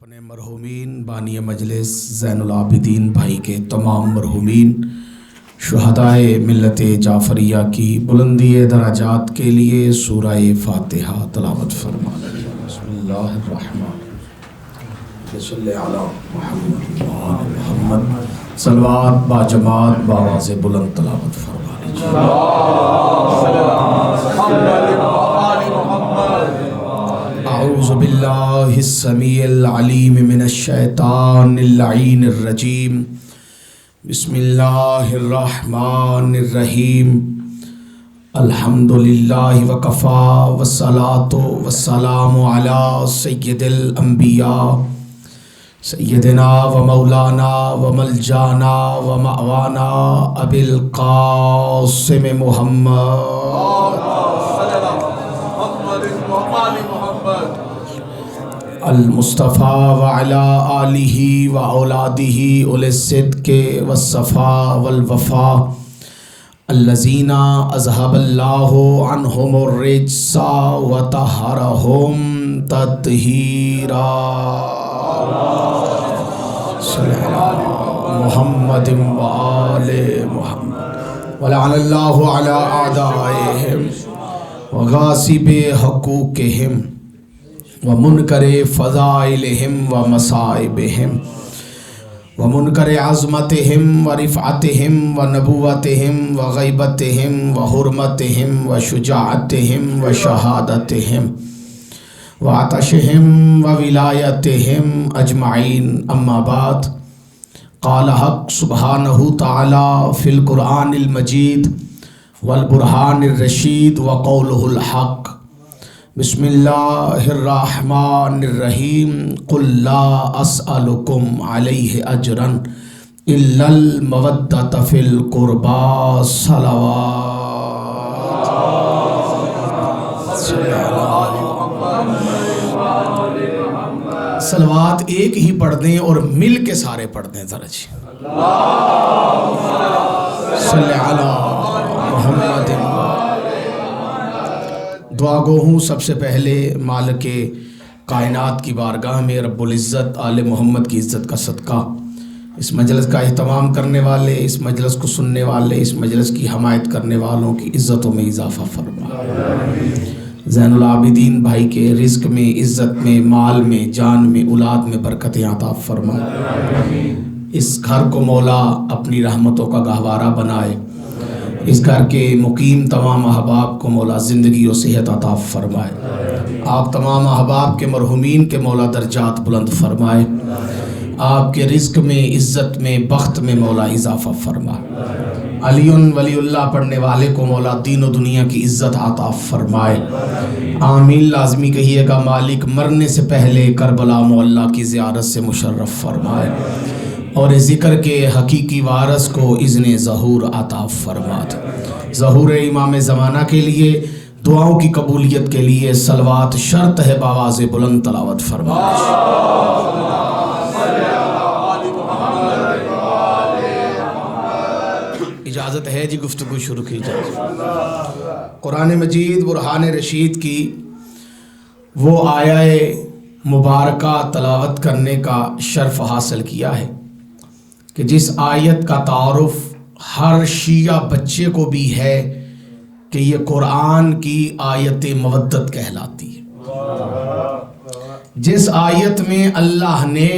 अपने मरहूमीन बानी मजलिस ज़ैनुल आबिदीन भाई के तमाम मरहूमीन शुहदाए मिल्लत जाफ़रिया की बुलंदी दराजात के लिए सूरह फ़ातिहा तलावत फरमा। बिस्मिल्लाहिर्रहमानिर्रहीम सलवात बाजमात बावाज़ बुलंद तलावत फरमा। अऊज़ु बिल्लाहिस समीइल अलीम मिनश शैतानिर लईनिर रजीम। बिस्मिल्लाहिर्रहमानिर्रहीम। अल्हम्दुलिल्लाहि वकफ़ा वस्सलातु वस्सलामु अला सय्यिदिल अंबिया सय्यदिना व मौलाना व मलजाना व मअवाना अबिल क़ासिम मुहम्मद अल मुस्तफ़ा व अला आलिही व औलादिही उलिस सिद्क़ि वस्सफ़ा वल वफ़ा अल्लज़ीना अज़हबल्लाहु अन्हुमुर रिज्सा व तहरहुम तत्हीरा। मुहम्मदिन व आले मुहम्मद व लअनल्लाहु अला आदाइहिम व गासिबि हुकूक़िहिम व मुनकरे फ़ज़ाइलिहिम व मसाइबिहिम व मुनकरे अज़मतिहिम व रिफ़अतिहिम व नबुव्वतिहिम व ग़ैबतिहिम व हुर्मतिहिम व शुजाअतिहिम व शहादतिहिम व अतशिहिम व विलायतिहिम अजमाइन। अम्मा बाद क़ाल हक़ सुब्हानहु तआला फ़िल क़ुरआनिल मजीद वल बुरहानिर रशीद व क़ौलुहुल हक़। बिस्मिल्लाहिर्रहमानिर्रहीम। क़ुल ला अस्अलुकुम अलैहि अजरन इल्लल मवद्दत फ़िल क़ुरबा सलवात एक ही पढ़ दें और मिल के सारे पढ़ दें ज़रा जी। सल्ले अला मुहम्मद। दुआ गो हूँ सबसे पहले मालिक कायनात की बारगाह में रब्बुल इज़्ज़त आले मोहम्मद की इज़्ज़त का सदका इस मजलिस का एहतमाम करने वाले, इस मजलिस को सुनने वाले, इस मजलिस की हमायत करने वालों की इज़्ज़तों में इजाफ़ा फरमा। ज़ैनुल आबिदीन भाई के रिज़्क़ में, इज़्ज़त में, माल में, जान में, औलाद में बरकत अता फरमा। इस घर को मौला अपनी रहमतों का गहवारा बनाए। इस घर के मुकीम तमाम अहबाब को मौला ज़िंदगी और सेहत अता फरमाए। आप तमाम अहबाब के मरहूमीन के मौला दर्जात बुलंद फरमाए। आपके रिज़्क़ में, इज़्ज़त में, बख्त में मौला इजाफ़ा फरमा। अलीउन वलीउल्लाह पढ़ने वाले को मौला दीन और दुनिया की इज़्ज़त अता फरमाए। आमीन लाज़मी कहिएगा। मालिक मरने से पहले करबला मुअल्ला की ज़ियारत से मुशर्रफ फरमाए और ज़िक्र के हकीकी वारस को इज़्ने ज़हूर अता फरमा दे। ज़हूर इमाम ज़माना के लिए दुआओं की कबूलियत के लिए सलवात शर्त है, बावाज़ बुलंद तलावत फरमा। इजाज़त है जी, गुफ्तगू शुरू की जाए। कुरान मजीद बुरहान रशीद की वो आया मुबारका तलावत करने का शर्फ हासिल किया है कि जिस आयत का तारुफ हर शिया बच्चे को भी है कि ये कुरान की आयत मवद्दत कहलाती है। जिस आयत में अल्लाह ने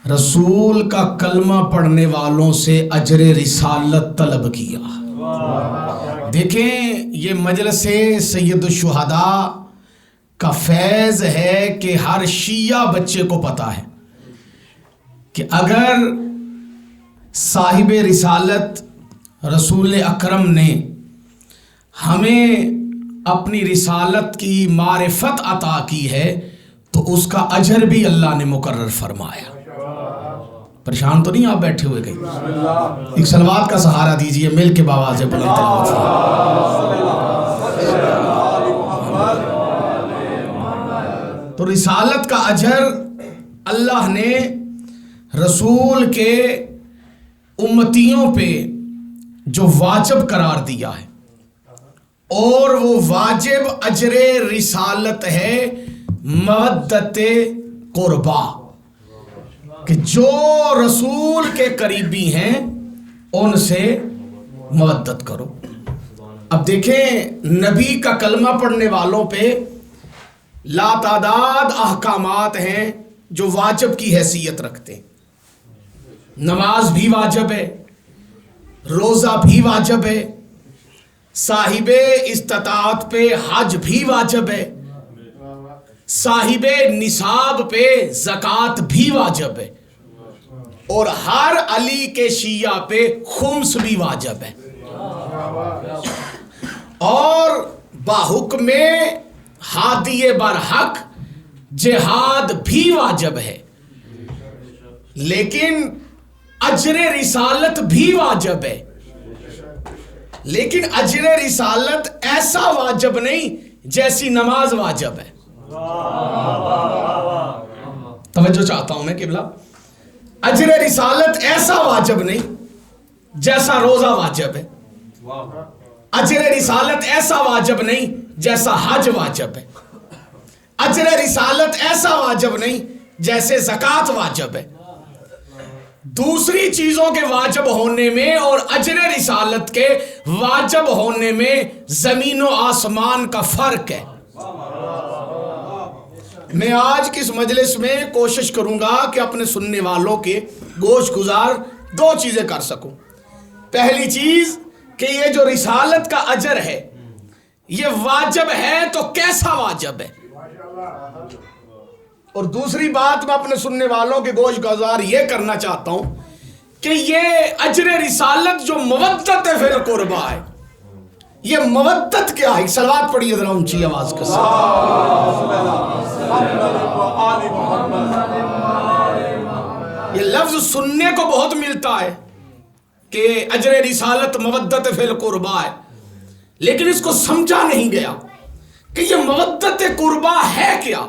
रसूल का कलमा पढ़ने वालों से अजर रिसालत तलब किया। देखें, ये मजलिस सैयदुश शुहदा का फैज़ है कि हर शिया बच्चे को पता है कि अगर साहिब रिसालत रसूल अकरम ने हमें अपनी रिसालत की मारिफत अता की है तो उसका अजर भी अल्लाह ने मुकर्रर फरमाया। परेशान तो नहीं आप बैठे हुए कहीं? एक सलवात का सहारा दीजिए मिल के बावाज़ बुलंद तलावत। तो रिसालत का अजर अल्लाह ने रसूल के उम्मतियों पे जो वाजिब करार दिया है और वो वाजिब अजरे रिसालत है मवद्दत कुर्बा, कि जो रसूल के करीबी हैं उनसे मवद्दत करो। अब देखें, नबी का कलमा पढ़ने वालों पे लातादाद अहकामात हैं जो वाजिब की हैसियत रखते हैं। नमाज भी वाजिब है, रोज़ा भी वाजिब है, साहिबे इस्तिताअत पे हज भी वाजिब है, साहिबे निसाब पे ज़कात भी वाजिब है, और हर अली के शिया पे खुम्स भी वाजिब है, और बाहुक्म हादिये बरहक जिहाद भी वाजिब है। लेकिन अजरे रिसालत भी वाजिब है, लेकिन अजरे रिसालत ऐसा वाजिब नहीं जैसी नमाज वाजिब है। तवज्जो चाहता हूं मैं किबला, अजरे रिसालत ऐसा वाजिब नहीं जैसा रोजा वाजिब है, अजरे रिसालत ऐसा वाजिब नहीं जैसा हज वाजिब है, अजरे रिसालत ऐसा वाजिब नहीं जैसे ज़कात वाजिब है। दूसरी चीजों के वाजिब होने में और अजरे रिसालत के वाजिब होने में जमीन और आसमान का फर्क है। मैं आज की इस मजलिस में कोशिश करूंगा कि अपने सुनने वालों के गोश गुजार दो चीजें कर सकूं। पहली चीज कि ये जो रिसालत का अजर है ये वाजिब है तो कैसा वाजिब है, और दूसरी बात मैं अपने सुनने वालों के गोश गुजार ये करना चाहता हूं कि ये अजर रिसालत जो मवद्दत फिल कुर्बा है, ये मवद्दत क्या है? सलवात पढ़िए जरा ऊंची आवाज के साथ। ये लफ्ज सुनने को बहुत मिलता है कि अजर रिसालत मवद्दत फिल कुर्बा है, लेकिन इसको समझा नहीं गया कि ये मवद्दत कुर्बा है क्या।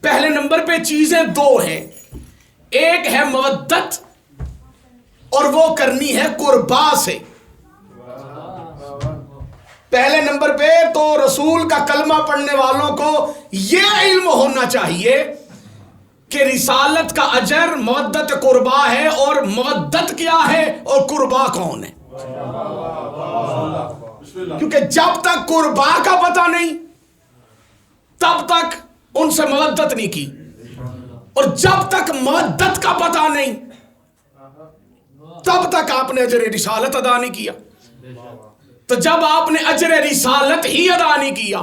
पहले नंबर पे चीजें दो हैं, एक है मवद्दत और वो करनी है कुर्बा से। पहले नंबर पे तो रसूल का कलमा पढ़ने वालों को यह इल्म होना चाहिए कि रिसालत का अजर मवद्दत कुर्बा है, और मवद्दत क्या है और कुर्बा कौन है। क्योंकि जब तक कुर्बा का पता नहीं तब तक उनसे मवद्दत नहीं की, और जब तक मवद्दत का पता नहीं तब तक आपने अजर रिसालत अदा नहीं किया। तो जब आपने अजर रिसालत ही अदा नहीं किया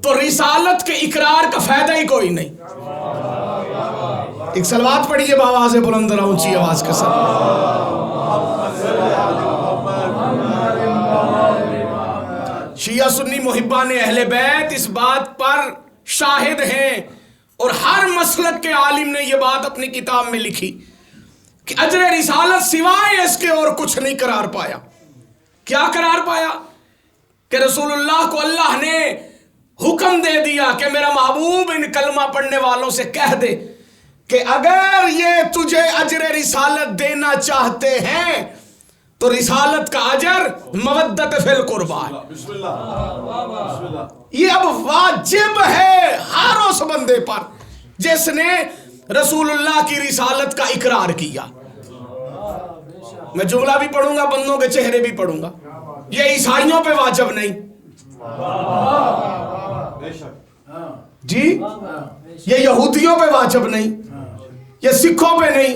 तो रिसालत के इकरार का फायदा ही कोई नहीं। एक सलवात पढ़िए आवाज़ बुलंद और ऊंची आवाज के साथ। शिया सुन्नी मुहिब्बान अहले बैत इस बात पर शाहिद हैं, और हर मसलक के आलिम ने यह बात अपनी किताब में लिखी कि अजर रिसालत सिवाय इसके और कुछ नहीं करार पाया। क्या करार पाया कि रसूलुल्लाह को अल्लाह ने हुक्म दे दिया कि मेरा महबूब इन कलमा पढ़ने वालों से कह दे कि अगर ये तुझे अजर रिसालत देना चाहते हैं तो रिसालत का अजर मवद्दत फिल कुर्बा है। ये अब वाजिब है हर उस बंदे पर जिसने रसूलुल्लाह की रिसालत का इकरार किया। मैं जुमला भी पढ़ूंगा, बंदों के चेहरे भी पढ़ूंगा। ये ईसाइयों पे वाजिब नहीं जी, ये यहूदियों पे वाजिब नहीं, ये सिखों पे नहीं,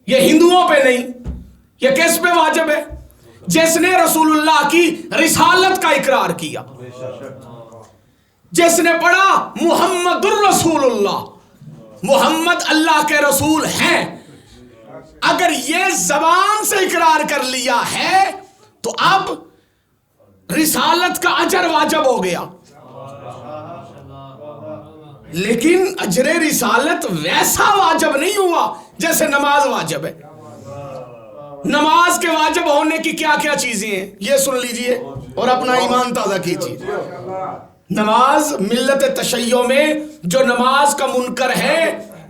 ये हिंदुओं पे नहीं, ये किस पे वाजिब है? जिसने रसूलुल्लाह की रिसालत का इकरार किया, जिसने पढ़ा मुहम्मदुर रसूलुल्लाह, मुहम्मद अल्लाह के रसूल हैं। अगर ये जबान से इकरार कर लिया है तो अब रिसालत का अजर वाजिब हो गया। लेकिन अजरे रिसालत वैसा वाजिब नहीं हुआ जैसे नमाज वाजिब है। नमाज के वाजिब होने की क्या क्या चीजें हैं ये सुन लीजिए और अपना ईमान ताजा कीजिए। नमाज मिल्लत तशय्यो में जो नमाज का मुनकर है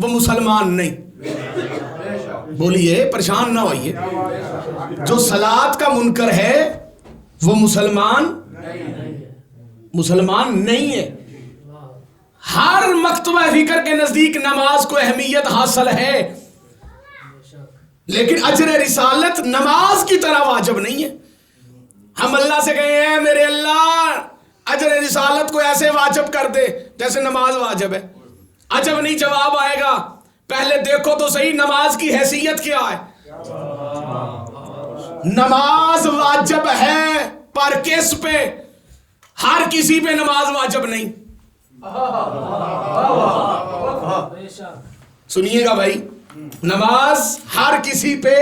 वो मुसलमान नहीं, बोलिए परेशान ना होइए, जो सलात का मुनकर है वो मुसलमान नहीं है। हर मकतबा फिक्र के नजदीक नमाज को अहमियत हासिल है, लेकिन अजर रिसालत नमाज की तरह वाजिब नहीं है। हम अल्लाह से कहे हैं मेरे अल्लाह अजर रिसालत को ऐसे वाजिब कर दे जैसे नमाज वाजिब है, अजब नहीं जवाब आएगा। पहले देखो तो सही नमाज की हैसियत क्या है। नमाज वाजिब है पर किस पे? हर किसी पे नमाज वाजिब नहीं। सुनिएगा भाई, नमाज हर किसी पे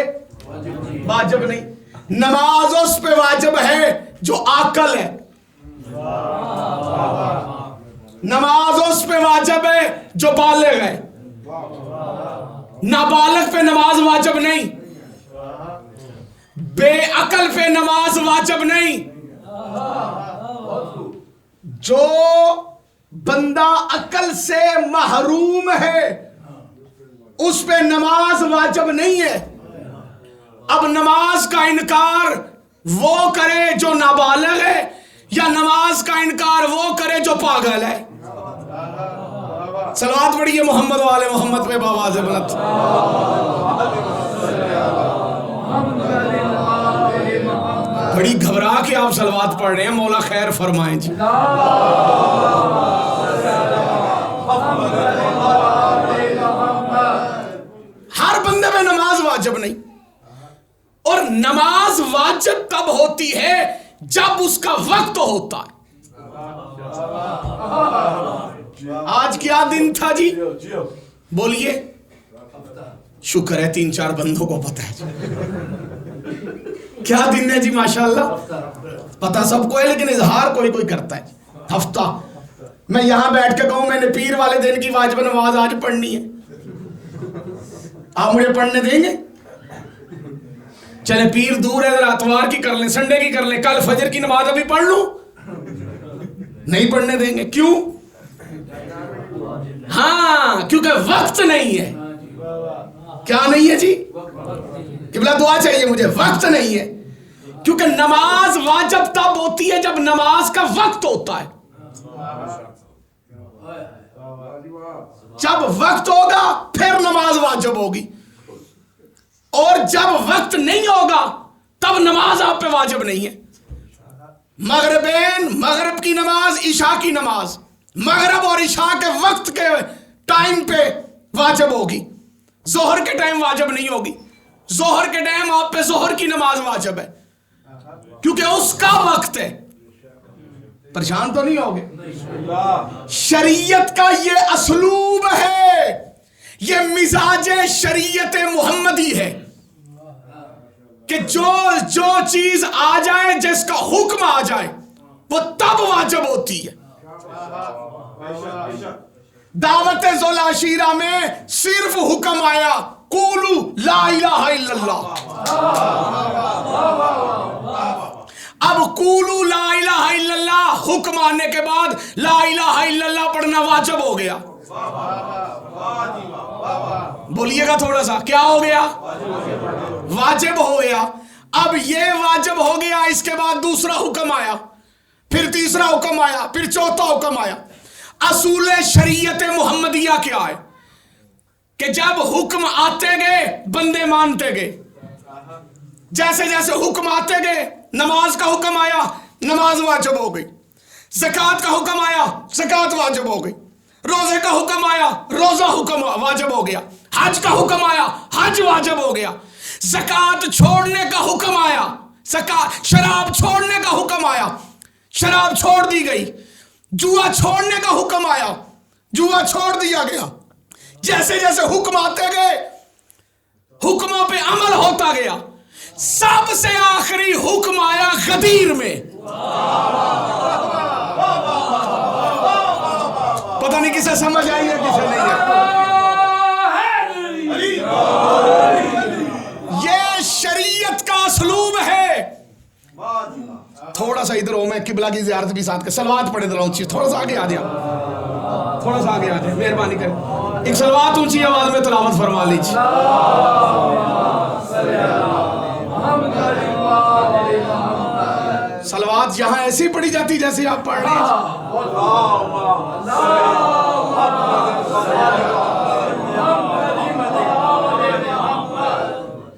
वाजिब नहीं। नमाज उस पे वाजिब है जो आकल है, नमाज उस पे वाजिब है जो बालिग है। नाबालिग पे नमाज वाजिब नहीं, बेअकल पे नमाज वाजिब नहीं। जो बंदा अकल से महरूम है उस पे नमाज वाजिब नहीं है। अब नमाज का इनकार वो करे जो नाबालिग है, या नमाज का इनकार वो करे जो पागल है? सलवात पढ़िए मोहम्मद वाले मोहम्मद पे बावाज़ बुलंद। बड़ी घबरा के आप सलवात पढ़ रहे हैं, मौला खैर फरमाएं जी। हर बंदे में नमाज वाजिब नहीं, और नमाज वाजिब तब होती है जब उसका वक्त होता है। आज क्या दिन था जी? बोलिए। शुक्र है 3-4 बंदों को पता है। क्या दिन है जी? माशाल्लाह पता सबको है, लेकिन इजहार कोई कोई करता है। हफ्ता मैं यहां बैठ के कहूं मैंने पीर वाले दिन की वाजिब नमाज आज पढ़नी है, आप मुझे पढ़ने देंगे? चले पीर दूर है, अतवार की कर लें, संडे की कर लें, कल फजर की नमाज अभी पढ़ लूं, नहीं पढ़ने देंगे। क्यों? हाँ, क्योंकि वक्त नहीं है। क्या नहीं है जी? किबला दुआ चाहिए मुझे। वक्त नहीं है, क्योंकि नमाज वाजिब तब होती है जब नमाज का वक्त होता है। जब वक्त होगा फिर नमाज वाजिब होगी, और जब वक्त नहीं होगा तब नमाज आप पे वाजिब नहीं है। मगरिबैन, मगरिब की नमाज, इशा की नमाज मगरिब और इशा के वक्त के टाइम पे वाजिब होगी, जोहर के टाइम वाजिब नहीं होगी। जोहर के टाइम आप पे जोहर की नमाज वाजिब है, क्योंकि उसका वक्त है। परेशान तो नहीं होगे? शरीयत का ये असलूब है, ये मिजाज शरीयत मुहम्मदी है कि जो जो चीज आ जाए, जिसका हुक्म आ जाए, वो तब वाजिब होती है। दावत ज़ुल-आशीरा में सिर्फ हुक्म आया कूलू ला इलाहा इल्लल्लाह। अब कूलू ला इलाहा इल्लल्लाह हुक्म आने के बाद ला इलाहा इल्लल्लाह पढ़ना वाजिब हो गया। बोलिएगा थोड़ा सा, क्या हो गया? वाजिब हो गया। अब ये वाजिब हो गया, इसके बाद दूसरा हुक्म आया, फिर तीसरा हुक्म आया, फिर चौथा हुक्म आया। असूल शरीयत मुहम्मदिया क्या है कि जब हुक्म आते गए बंदे मानते गए, जैसे जैसे हुक्म आते गए, नमाज का हुक्म आया, नमाज वाजिब हो गई। ज़कात का हुक्म आया, ज़कात वाजिब हो गई। रोजे का हुक्म आया, रोजा हुक्म वाजिब हो गया। हज का हुक्म आया, हज वाजिब हो गया। ज़कात छोड़ने का हुक्म आया, ज़कात, शराब छोड़ने का हुक्म आया, शराब छोड़ दी गई। जुआ छोड़ने का हुक्म आया, जुआ छोड़ दिया गया। जैसे जैसे हुक्म आते गए, हुक्मों पे अमल होता गया। सबसे आखिरी हुक्म आया गदीर में। पता नहीं किसे समझ आई है, किसे नहीं है। ये शरीयत का असलूब है। थोड़ा सा इधर हो, मैं किबला की ज़ियारत भी साथ कर, सलवात पढ़े रहा हूँ। थोड़ा सा आगे आ जाए, थोड़ा सा आगे आ जाए, मेहरबानी करें। एक सलवात ऊंची आवाज में तिलावत फरमा लीजिए। सलवात यहाँ ऐसी पढ़ी जाती जैसे आप पढ़ रहे हैं।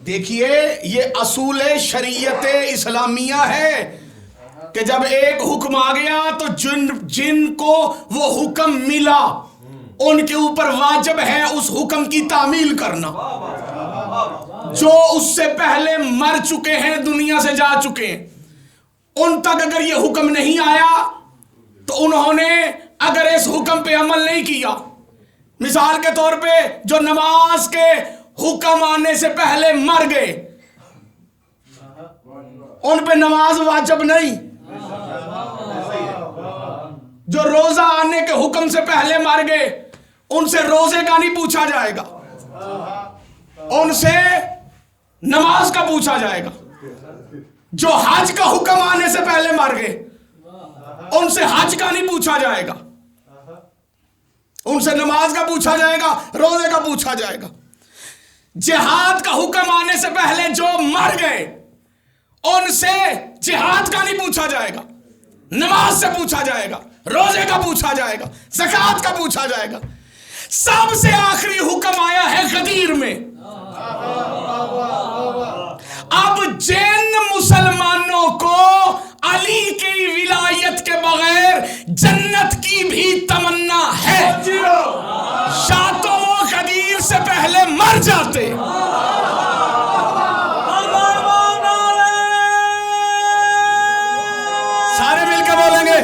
देखिए ये असूल शरीयत इस्लामिया है कि जब एक हुक्म आ गया तो जिनको वो हुक्म मिला उनके ऊपर वाजिब है उस हुक्म की तामील करना। जो उससे पहले मर चुके हैं, दुनिया से जा चुके हैं, उन तक अगर ये हुक्म नहीं आया तो उन्होंने अगर इस हुक्म पे अमल नहीं किया, मिसाल के तौर पे जो नमाज के हुक्म आने से पहले मर गए, उन पे नमाज वाजिब नहीं। जो रोजा आने के हुक्म से पहले मर गए, उनसे रोजे का नहीं पूछा जाएगा, उनसे नमाज का पूछा जाएगा। जो हज का हुक्म आने से पहले मर गए, उनसे हज का नहीं पूछा जाएगा, उनसे नमाज का पूछा जाएगा, रोजे का पूछा जाएगा। जिहाद का हुक्म आने से पहले जो मर गए, उनसे जिहाद का नहीं पूछा जाएगा, नमाज से पूछा जाएगा, रोजे का पूछा जाएगा, ज़कात का पूछा जाएगा। सबसे आखिरी हुक्म आया है गदीर में। अब जिन मुसलमानों को अली की विलायत के बगैर जन्नत की भी तमन्ना है, या तो वो गदीर से पहले मर जाते, सारे मिलकर बोलेंगे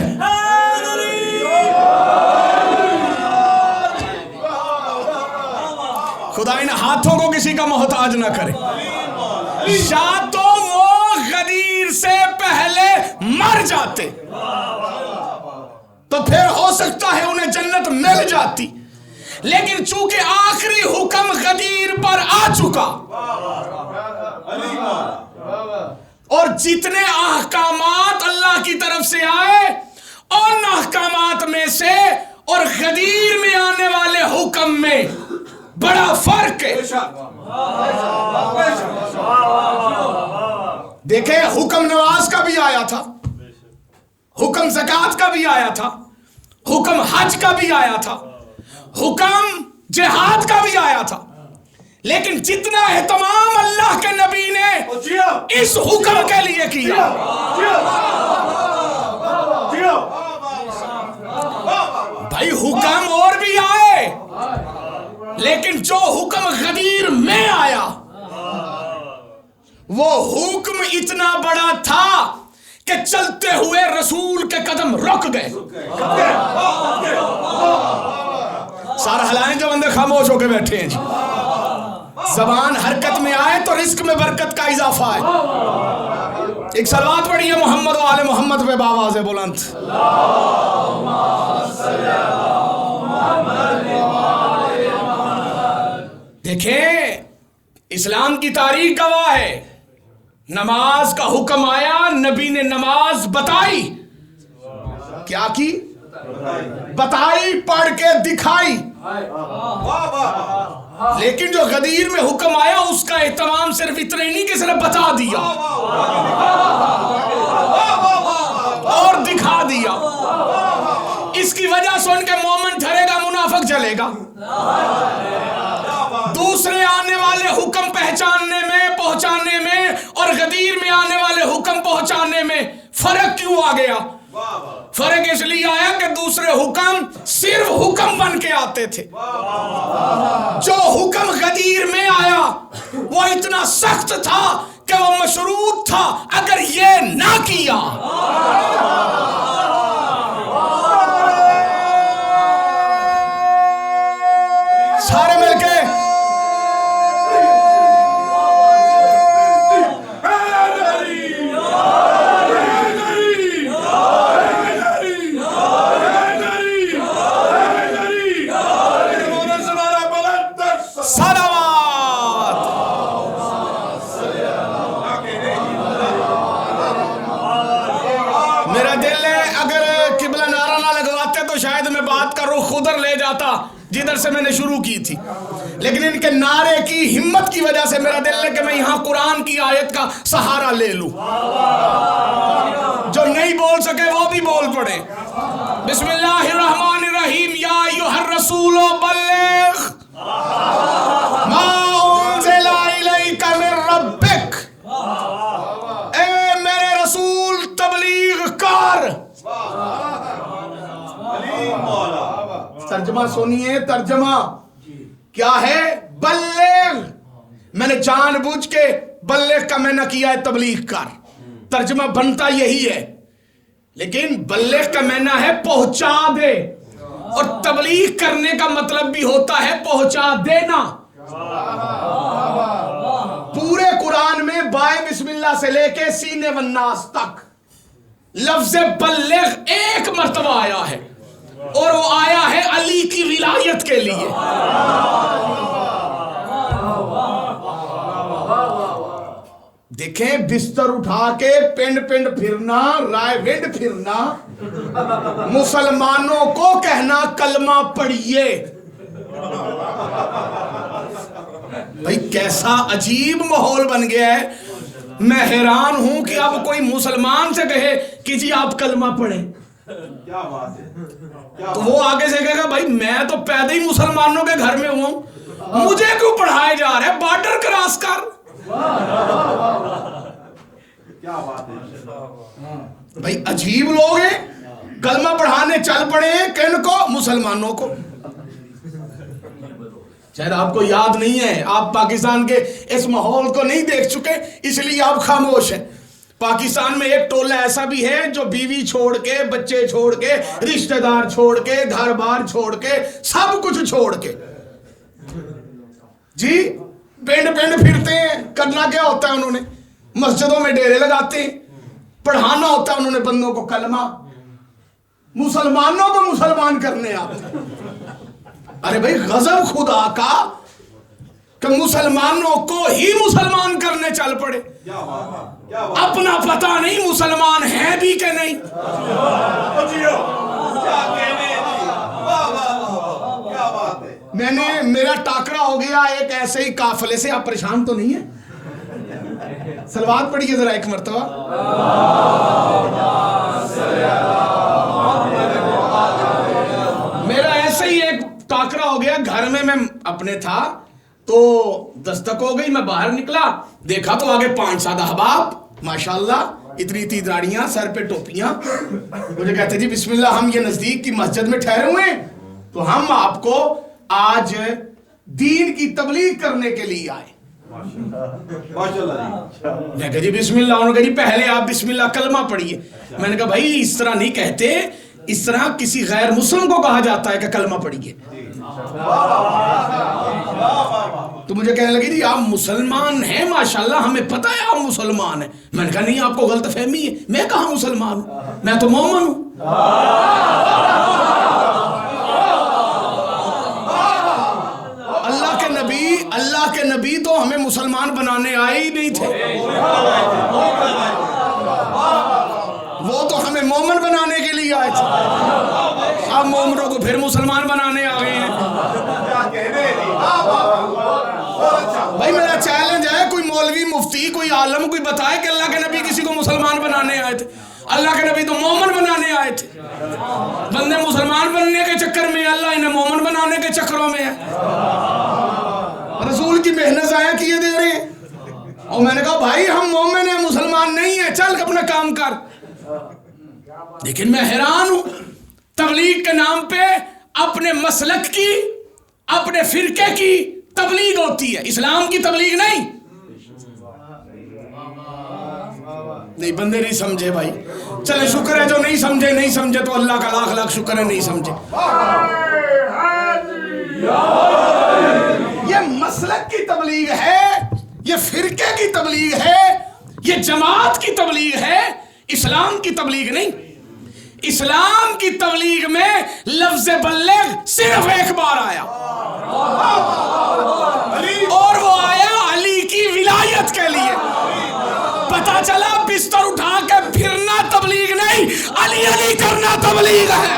खुदा इन हाथों को किसी का मोहताज ना करे। या तो वो गदीर से पहले मर जाते तो फिर हो सकता है उन्हें जन्नत मिल जाती, लेकिन चूंकि आखिरी हुक्म गदीर पर आ चुका और जितने अहकामात अल्लाह की तरफ से आए, उन अहकामात में से और गदीर में आने वाले हुक्म में बड़ा फर्क है। देखे, हुक्म नमाज का भी आया था, हुक्म ज़कात का भी आया था, हुक्म हज का भी आया था, हुक्म जिहाद का भी आया था, लेकिन जितना एहतमाम अल्लाह के नबी ने इस हुक्म के लिए किया, भाई हुक्म और भी आए, लेकिन जो हुक्म गदीर में आया वो हुक्म इतना बड़ा था कि चलते हुए रसूल के कदम रुक गए। सारा हलाएं जो बंदे खामोश होकर बैठे हैं जी। जबान हरकत में आए तो रिस्क में बरकत का इजाफा है। एक सलावत पढ़िए मोहम्मद व आले मोहम्मद पे बावाज़ बुलंद। देखें, इस्लाम की तारीख गवाह है। नमाज का हुक्म आया, नबी ने नमाज बताई, क्या की? बताई, पढ़ के दिखाई। लेकिन जो गदीर में हुक्म आया उसका एहतमाम सिर्फ इतना ही नहीं कि सिर्फ बता दिया और दिखा दिया। इसकी वजह से उनके मोमिन ठहरेगा, मुनाफिक जलेगा। दूसरे आने वाले हुक्म पहचानने में, पहुंचाने में और गदीर में आने वाले हुक्म पहुंचाने में फर्क क्यों आ गया? फर्क इसलिए आया कि दूसरे हुक्म सिर्फ हुक्म बन के आते थे। जो हुक्म गदीर में आया वो इतना सख्त था कि वो मशरूत था, अगर ये ना किया सारे मिलके जिधर से मैंने शुरू की थी, लेकिन इनके नारे की हिम्मत की वजह से मेरा दिल है कि मैं यहां कुरान की आयत का सहारा ले लूं। जो नहीं बोल सके वो भी बोल पड़े। बिस्मिल्लाहिर्रहमानिर्रहीम। या अय्युहर रसूलो बल्लिग मा उन्ज़िला इलैका मिन रब्बिक, ए मेरे रसूल तबलीग कर। तर्जमा सुनिए, तर्जमा क्या है? बल्लिग, मैंने जानबूझ के बल्लिग का मैंने किया है तबलीग कर, तर्जमा बनता यही है, लेकिन बल्लिग का मैंने है पहुंचा दे, और तबलीग करने का मतलब भी होता है पहुंचा देना। पूरे कुरान में बाय बिस्मिल्लाह से लेके सीने वन्नास तक लफ्ज बल्लिग एक मर्तबा आया है, और वो आया है अली की विलायत के लिए। देखें, बिस्तर उठा के पिंड पिंड फिरना, राय विंड फिरना, मुसलमानों को कहना कलमा पढ़िए। भाई कैसा अजीब माहौल बन गया है। मैं हैरान हूं कि अब कोई मुसलमान से कहे कि जी आप कलमा पढ़ें, क्या बात है, तो वो आगे से कहेगा भाई मैं तो पैदा ही मुसलमानों के घर में हुआ हूं, मुझे क्यों पढ़ाए जा रहे हैं, बॉर्डर क्रॉस कर। क्या बात है। भाई अजीब लोग हैं, कलमा पढ़ाने चल पड़े हैं, किनको? मुसलमानों को। शायद आपको याद नहीं है, आप पाकिस्तान के इस माहौल को नहीं देख चुके, इसलिए आप खामोश हैं। पाकिस्तान में एक टोला ऐसा भी है जो बीवी छोड़ के, बच्चे छोड़ के, रिश्तेदार छोड़ के, घर बार छोड़ के, सब कुछ छोड़ के जी पिंड पिंड फिरते हैं। करना क्या होता है उन्होंने? मस्जिदों में डेरे लगाते हैं, पढ़ाना होता है उन्होंने बंदों को कलमा, मुसलमानों को मुसलमान करने आते। अरे भाई गजब खुदा का कि मुसलमानों को ही मुसलमान करने चल पड़े। क्या बात है, क्या बात है। अपना पता नहीं मुसलमान है भी कि नहीं। क्या कहने, वाह वाह वाह, क्या बात है। मेरा टाकरा हो गया एक ऐसे ही काफले से। आप परेशान तो नहीं है? सलवात पढ़िए जरा एक मर्तबा। मेरा ऐसे ही एक टाकरा हो गया। घर में मैं अपने था तो दस्तक हो गई, मैं बाहर निकला, देखा तो आगे 5-7 अहबाब माशाल्लाह, इतनी इतनी दाढ़ियां, सर पे टोपियां। मुझे कहते जी बिस्मिल्लाह, हम ये नजदीक की मस्जिद में ठहरे हुए हैं, तो हम आपको आज दीन की तबलीग करने के लिए आए। माशाल्लाह मैं कहा जी बिस्मिल्लाह। उन्होंने कहा जी पहले आप बिस्मिल्लाह कलमा पढ़िए। मैंने कहा भाई इस तरह नहीं कहते, इस तरह किसी गैर मुस्लिम को कहा जाता है कि कलमा पढ़िए। तो मुझे कहने लगी जी आप मुसलमान हैं माशाल्लाह, हमें पता है आप मुसलमान हैं। मैंने कहा नहीं, आपको गलतफहमी है, मैं कहाँ मुसलमान हूं, मैं तो मोमन हूं। अल्लाह के नबी तो हमें मुसलमान बनाने आए ही नहीं थे, वो तो हमें मोमन बनाने के लिए आए थे। अब मोमनों को फिर मुसलमान बनाने आ गए हैं। भाई मेरा चैलेंज है, कोई मौलवी मुफ्ती कोई आलम कोई बताए कि अल्लाह के नबी किसी को मुसलमान बनाने आए थे। अल्लाह के नबी तो मोमन बनाने आए थे। बंदे मुसलमान बनने के चक्कर में, अल्लाह इन्हें मोमन बनाने के चक्करों में है। रसूल की मेहनत ज़ाया किए दे रहे हैं। और मैंने कहा भाई हम मोमिन हैं, मुसलमान नहीं है, चल अपना काम कर। लेकिन मैं हैरान हूं, तबलीग के नाम पे अपने मसलक की, अपने फिरके की तबलीग होती है, इस्लाम की तबलीग नहीं। नहीं बंदे नहीं समझे भाई, चले शुक्र है जो नहीं समझे। नहीं समझे तो अल्लाह का लाख लाख शुक्र है नहीं समझे। ये मसलक की तबलीग है, ये फिरके की तबलीग है, ये जमात की तबलीग है, इस्लाम की तबलीग नहीं। इस्लाम की तबलीग में लफ्ज़ बल्लिग सिर्फ एक बार आया, और वो आया अली की विलायत के लिए। पता चला बिस्तर उठा के फिरना तबलीग नहीं, अली अली करना तबलीग है।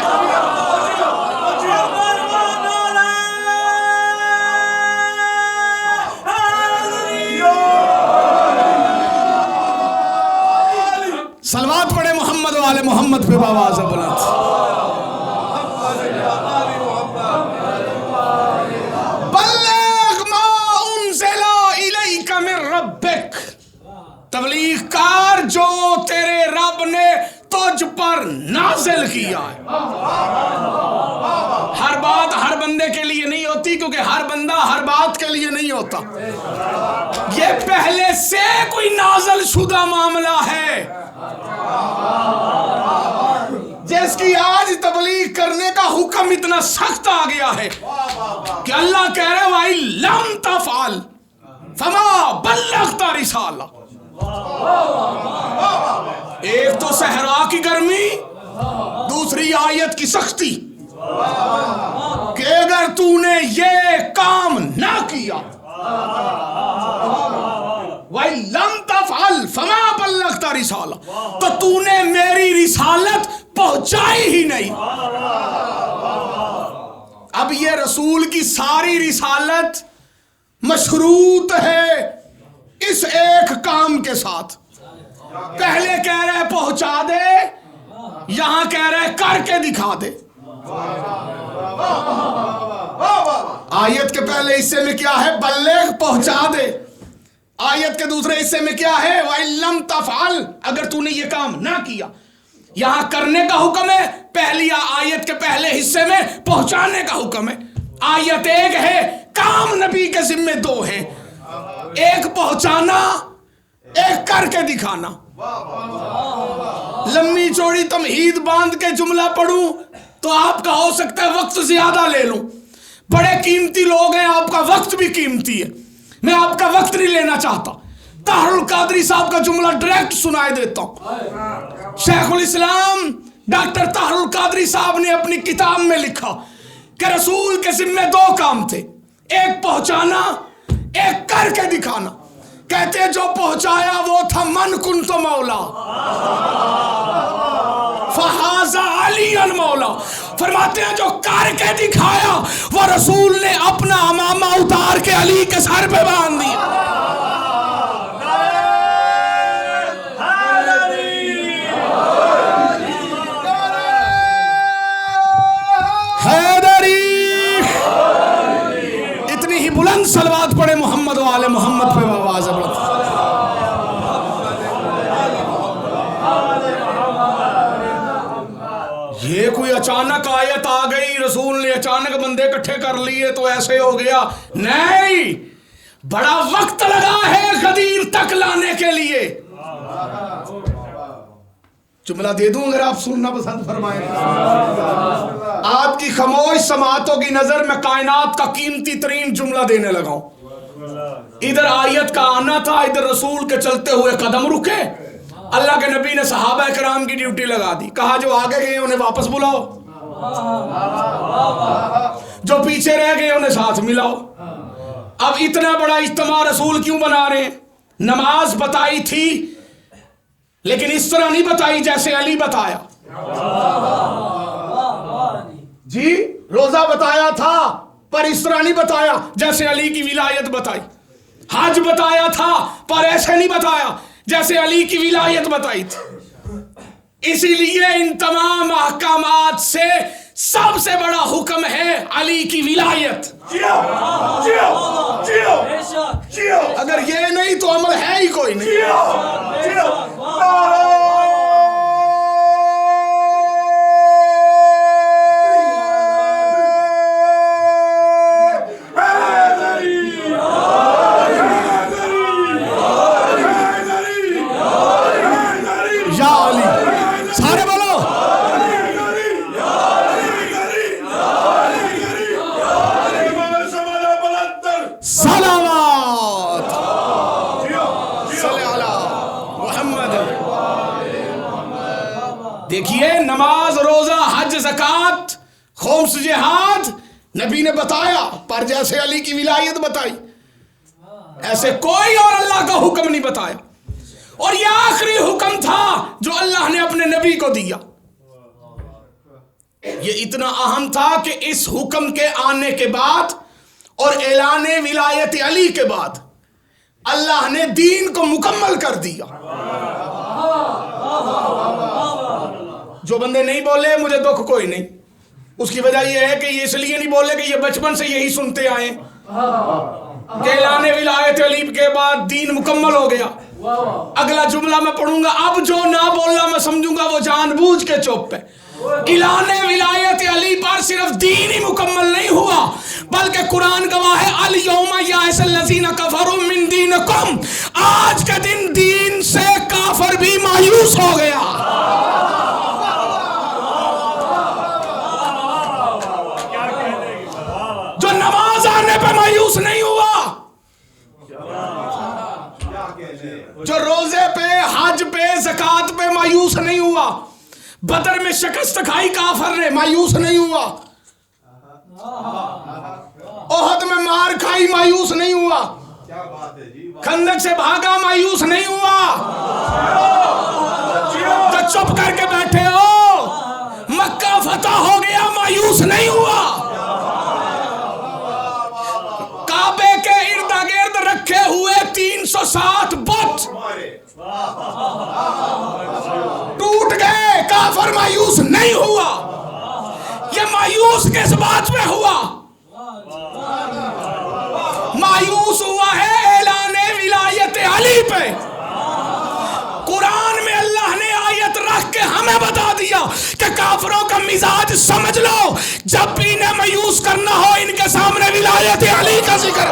सलवात पढ़े मोहम्मद वाले मोहम्मद पे बाबा से बुलंद। नाजिल किया है। हर बात हर बंदे के लिए नहीं होती, क्योंकि हर बंदा हर बात के लिए नहीं होता। ये पहले से कोई नाजिल शुदा मामला है, जिसकी आज तबलीग करने का हुक्म इतना सख्त आ गया है कि अल्लाह कह रहे भाई लम तफाल फमा बल्लगता रिसाला। एक तो सहरा की गर्मी, दूसरी आयत की सख्ती कि अगर तूने ये काम ना किया वही लम तफअल फमा बल्लगता रिसाला, तो तूने मेरी रिसालत पहुंचाई ही नहीं। अब ये रसूल की सारी रिसालत मशरूत है इस एक काम के साथ। पहले कह रहे पहुंचा दे, यहां कह रहे करके दिखा दे। आयत के पहले हिस्से में क्या है? बल्लेग, पहुंचा दे। आयत के दूसरे हिस्से में क्या है? वइल्लम तफअल, अगर तूने ये काम ना किया। यहां करने का हुक्म है, पहली आयत के पहले हिस्से में पहुंचाने का हुक्म है। आयत एक है, काम नबी के जिम्मे दो हैं, एक पहुंचाना, एक करके दिखाना। लंबी चौड़ी तमहीद बांध के जुमला पढ़ूं तो आपका हो सकता है वक्त ज्यादा ले लूं। बड़े कीमती लोग हैं, आपका वक्त भी कीमती है, मैं आपका वक्त नहीं लेना चाहता। ताहरुल कादरी साहब का जुमला डायरेक्ट सुनाई देता हूं। शेखुल इस्लाम डॉक्टर ताहरुल कादरी साहब ने अपनी किताब में लिखा कि रसूल के जिम्मे दो काम थे, एक पहुंचाना, एक करके दिखाना। कहते जो पहुंचाया वो था मन कुन तो मौला फहाजा अली अल मौला। फरमाते हैं जो करके दिखाया वो रसूल ने अपना अमामा उतार के अली के सर पे बांध दिया। इतनी ही बुलंद सलवात पड़े मोहम्मद वाले मोहम्मद पे आवाज है। ये कोई अचानक आयत आ गई, रसूल ने अचानक बंदे इकट्ठे कर लिए तो ऐसे हो गया? नहीं, बड़ा वक्त लगा है गदीर तक लाने के लिए। जुमला दे दूं अगर आप सुनना पसंद फरमाएं। आपकी खामोश समातों की नजर में कायनात का कीमती तरीन जुमला देने लगा हूं। इधर आयत का आना था, इधर रसूल के चलते हुए कदम रुके। अल्लाह के नबी ने सहाबा किराम की ड्यूटी लगा दी, कहा जो आगे गए उन्हें वापस बुलाओ, जो पीछे रह गए उन्हें साथ मिलाओ। अब इतना बड़ा इज्तिमा रसूल क्यों बना रहे हैं? नमाज बताई थी लेकिन इस तरह नहीं बताई जैसे अली बताया जी। रोजा बताया था पर इस तरह नहीं बताया जैसे अली की विलायत बताई। हज बताया था पर ऐसे नहीं बताया जैसे अली की विलायत बताई थी। इसीलिए इन तमाम अहकामात से सबसे बड़ा हुक्म है अली की विलायत। जियो, जियो, जियो, जियो। अगर ये नहीं तो अमल है ही कोई नहीं। जियो, जियो। सारे बोलो सलावत मोहम्मद। देखिए नमाज, रोजा, हज, ज़कात, खुम्स, जिहाद नबी ने बताया, पर जैसे अली की विलायत बताई ऐसे कोई और अल्लाह का हुक्म नहीं बताया। और यह आखिरी हुक्म था जो अल्लाह ने अपने नबी को दिया। यह इतना अहम था कि इस हुक्म के आने के बाद और ऐलाने विलायत अली के बाद अल्लाह ने दीन को मुकम्मल कर दिया। जो बंदे नहीं बोले मुझे दुख कोई नहीं, उसकी वजह यह है कि ये इसलिए नहीं बोले कि ये बचपन से यही सुनते आए कि ऐलाने विलायत अली के बाद दीन मुकम्मल हो गया। अगला जुमला मैं पढ़ूंगा, अब जो ना बोलना मैं समझूंगा वो जानबूझ के चुप है। इलाने विलायत अली पर सिर्फ दीन ही मुकम्मल नहीं हुआ, बल्कि कुरान गवाह है अल यौमा याइसल लज़ीना कफरू मिन दीनिकुम, आज के दिन दीन से काफिर भी मायूस हो गया। जो नमाज आने पे मायूस नहीं हुआ, जो रोजे पे, हज पे, ज़कात पे मायूस नहीं हुआ, बदर में शिकस्त खाई काफिर ने, मायूस नहीं हुआ, ओहद में मार खाई, मायूस नहीं हुआ, खंदक से भागा, मायूस नहीं हुआ। जो चुप करके बैठे हो, मक्का फतह हो गया, मायूस नहीं हुआ। काबे के इर्द गिर्द रखे हुए 360 बुत टूट गए, काफिर मायूस नहीं हुआ। ये मायूस किस बात में हुआ? मायूस हुआ है ऐलाने विलायत अली पे। कुरान में अल्लाह ने आयत रख के हमें बता दिया कि काफिरों का मिजाज समझ लो, जब भी इन्हें मायूस करना हो इनके सामने विलायत अली का जिक्र।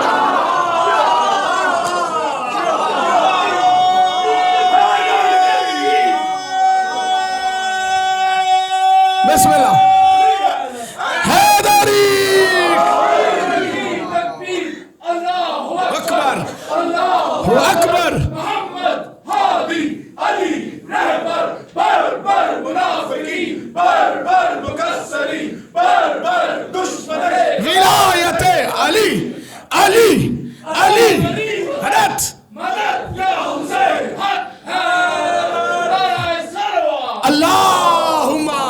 बिस्मिल्लाह। अकबर मोहम्मद हादी अली रहबर बरबर मुनाफिकी बरबर मुकस्सरी बरबर दुश्मने विलायत अली अली अली हदत मदद या हुसैन हक है सरवा अल्लाहुम्मा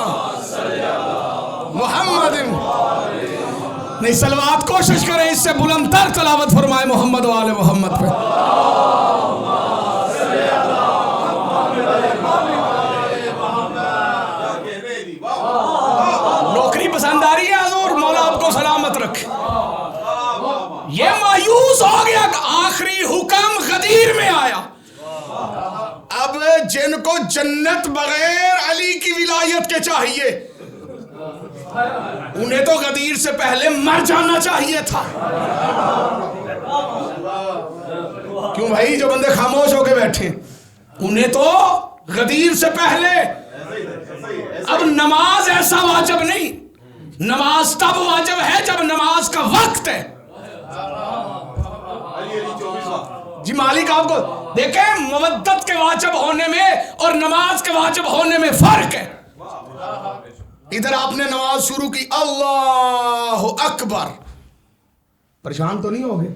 मोहम्मद। नहीं, सलवात कोशिश करें इससे बुलंदतर तलावत फरमाए मोहम्मद वाले मोहम्मद पे। नौकरी पसंद आ रही है हजूर, मौला आपको सलामत रखे। ये मायूस हो गया, आखिरी हुक्म गदीर में आया। अब जिनको जन्नत बगैर अली की विलायत के चाहिए, उन्हें तो गदीर से पहले मर जाना चाहिए था। क्यों भाई, जो बंदे खामोश होके बैठे, उन्हें तो गदीर से पहले। अब नमाज ऐसा वाजिब नहीं, नमाज तब वाजिब है जब नमाज का वक्त है। जी मालिक आपको देखें, मवद्दत के वाजिब होने में और नमाज के वाजिब होने में फर्क है। इधर आपने नमाज शुरू की, अल्लाह अकबर, परेशान तो नहीं हो गए?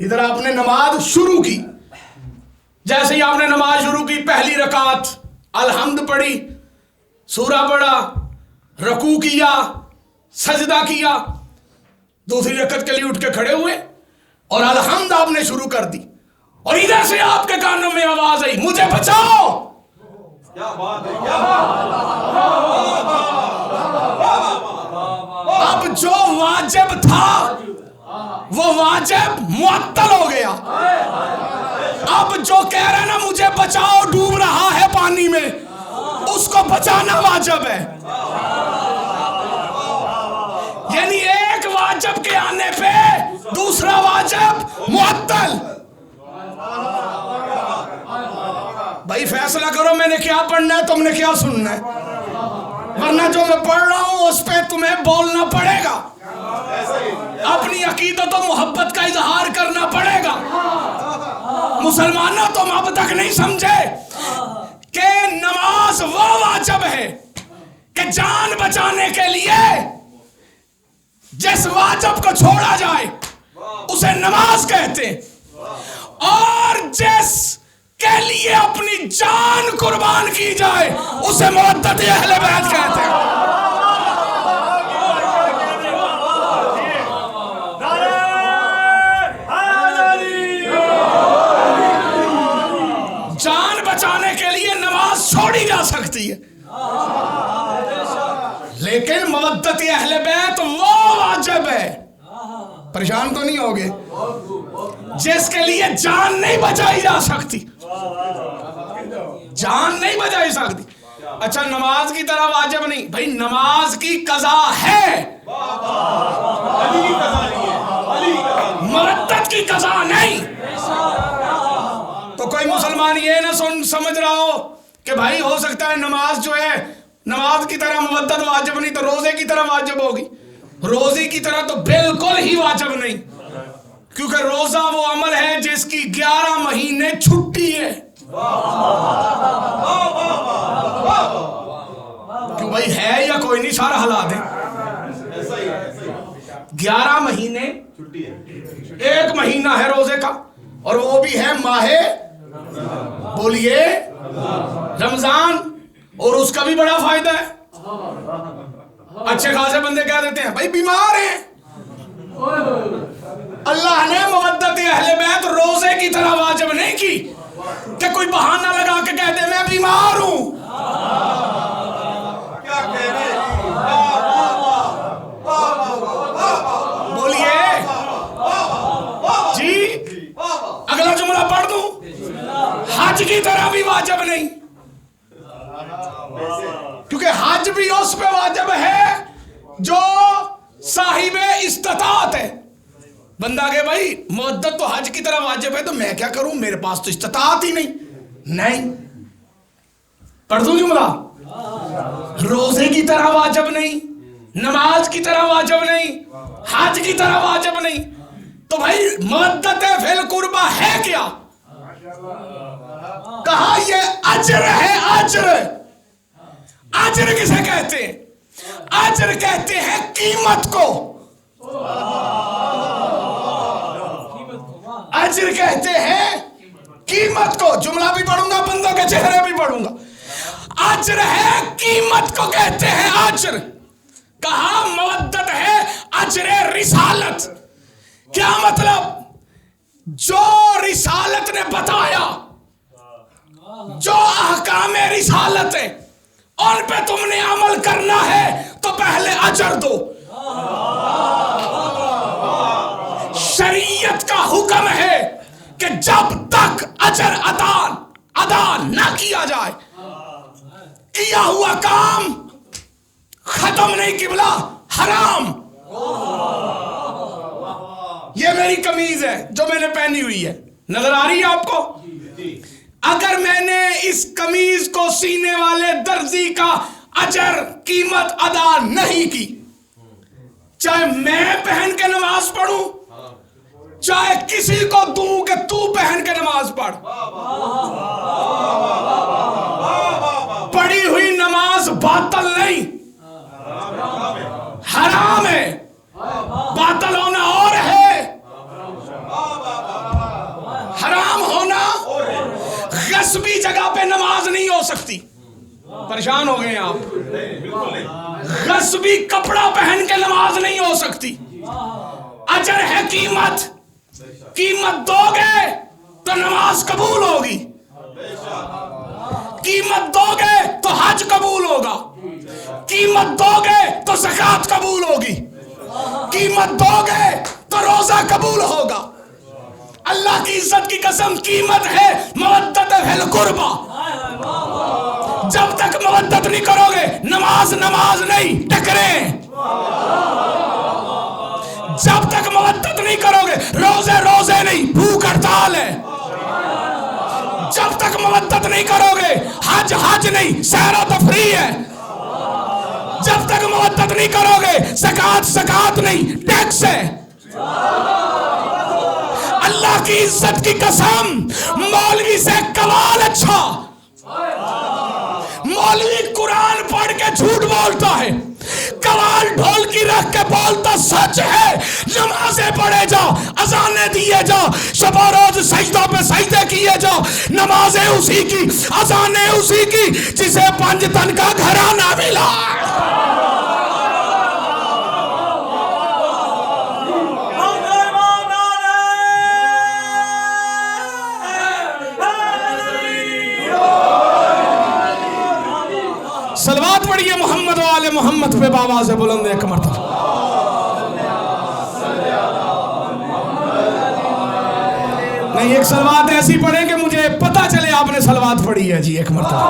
इधर आपने नमाज शुरू की, जैसे ही आपने नमाज शुरू की, पहली रकात अलहम्द पढ़ी, सूरा पढ़ा, रकू किया, सजदा किया, दूसरी रकत के लिए उठ के खड़े हुए और अलहम्द आपने शुरू कर दी, और इधर से आपके कानों में आवाज आई, मुझे बचाओ। क्या बात है, क्या बात। अब जो वाजिब था वो वाजिब मुअत्तल हो गया। अब जो कह रहा है ना मुझे बचाओ, डूब रहा है पानी में, उसको बचाना वाजिब है। यानी एक वाजिब के आने पे दूसरा वाजिब मुअत्तल। भाई फैसला करो, मैंने क्या पढ़ना है, तुमने क्या सुनना है, वरना जो मैं पढ़ रहा हूं उस पे तुम्हें बोलना पड़ेगा, अपनी अकीदत और मोहब्बत का इजहार करना पड़ेगा। मुसलमानों, तुम अब तक नहीं समझे कि नमाज वो वाजिब है कि जान बचाने के लिए जिस वाजिब को छोड़ा जाए उसे नमाज कहते हैं, और जिस के लिए अपनी जान कुर्बान की जाए उसे मुवद्दत अहले बैत कहते हैं। जान बचाने के लिए नमाज छोड़ी जा सकती है, लेकिन मुवद्दत अहले बैत वो वाजिब है। परेशान तो नहीं होगे? जिसके लिए जान नहीं बचाई जा सकती, जान नहीं बचाई सकती। अच्छा नमाज की तरह वाजिब नहीं, भाई नमाज की कज़ा है, मरद्दत की कज़ा नहीं। तो कोई मुसलमान ये ना समझ रहा हो कि भाई हो सकता है नमाज जो है नमाज की तरह मुवद्दत वाजिब नहीं तो रोजे की तरह वाजिब होगी। रोजे की तरह तो बिल्कुल ही वाजिब नहीं, क्योंकि रोजा वो अमल है जिसकी 11 महीने छुट्टी है। क्यों भाई है या कोई नहीं, सारा हालात है। 11 महीने छुट्टी है, 1 महीना है रोजे का, और वो भी है माहे बोलिए रमजान, और उसका भी बड़ा फायदा है। अच्छे खासे बंदे कह देते हैं भाई बीमार हैं, अल्लाह ने मुवद्दत अहले बैत रोजे की तरह वाजिब नहीं की कि कोई बहाना लगा के कहते मैं बीमार हूं। क्या कह रहे बोलिए जी, अगला जुमला पढ़ दूं, हज की तरह भी वाजिब नहीं, क्योंकि हज भी उस पे वाजिब है जो साहिबे इस्तिताअत है। बंदा के भाई मुद्दत तो हज की तरह वाजिब है, तो मैं क्या करूं, मेरे पास तो इस्तिताअत ही नहीं। पढ़ दूं जुमला, रोजे की तरह वाजिब नहीं, नमाज की तरह वाजिब नहीं, हज की तरह वाजिब नहीं, तो भाई मुद्दत फिल कुर्बा है क्या? कहा ये अजर है, अजर। अजर किसे कहते हैं? अजर कहते हैं कीमत को, अजर कहते हैं कीमत को। जुमला भी पढ़ूंगा, बंदों के चेहरे भी पढ़ूंगा। अजर है, कीमत को कहते हैं अजर। कहा मवद्दत है अजर रिसालत। क्या मतलब? जो रिसालत ने बताया, जो अहकाम रिसालत है उन पे तुमने अमल करना है तो पहले अजर दो। शरीयत का हुक्म है कि जब तक अजर अदा ना किया जाए, किया हुआ काम खत्म नहीं, किबला हराम। ये मेरी कमीज है जो मैंने पहनी हुई है, नजर आ रही है आपको? अगर मैंने इस कमीज को सीने वाले दर्जी का अजर कीमत अदा नहीं की, चाहे मैं पहन के नमाज पढ़ूं, चाहे किसी को दूं कि तू पहन के नमाज पढ़, पढ़ी हुई नमाज बातल नहीं, हराम है। बातल होना और है, हराम होना। गस्बी जगह पे नमाज नहीं हो सकती। परेशान हो गए आप? गस्बी कपड़ा पहन के नमाज नहीं हो सकती। अजर है कीमत, कीमत दोगे तो नमाज कबूल होगी, कीमत दोगे तो हज कबूल होगा, कीमत दोगे तो ज़कात कबूल होगी, कीमत दोगे तो रोजा कबूल होगा। अल्लाह की इज्जत की कसम, कीमत है मवद्दत फिल कुर्बा। जब तक मवद्दत नहीं करोगे, नमाज नमाज नहीं, टकरें। जब तक मवद्दत नहीं करोगे, रोजे रोजे नहीं, भूख हड़ताल है। जब तक मवद्दत नहीं करोगे, हज हज नहीं, सैर तफरी है। जब तक मवद्दत नहीं करोगे, ज़कात ज़कात नहीं, टैक्स है। अल्लाह की इज्जत की कसम, मौलवी से कमाल अच्छा। मौलवी कुरान पढ़ के झूठ बोलता है, कवाल ढोल की रख के बोलता सच है। नमाजें पढ़े जाओ, अजाने दिए जाओ, शबा रोज सजदों पे सजदे किए जाओ। नमाजें उसी की, अजाने उसी की जिसे 5 तन का घराना मिला। सलवात पढ़िए मोहम्मद वाले मोहम्मद पे बाबा से बुलंद एक मरतबा। नहीं, एक सलवात ऐसी पढ़े कि मुझे पता चले आपने सलवात पढ़ी है जी, एक मरतबा।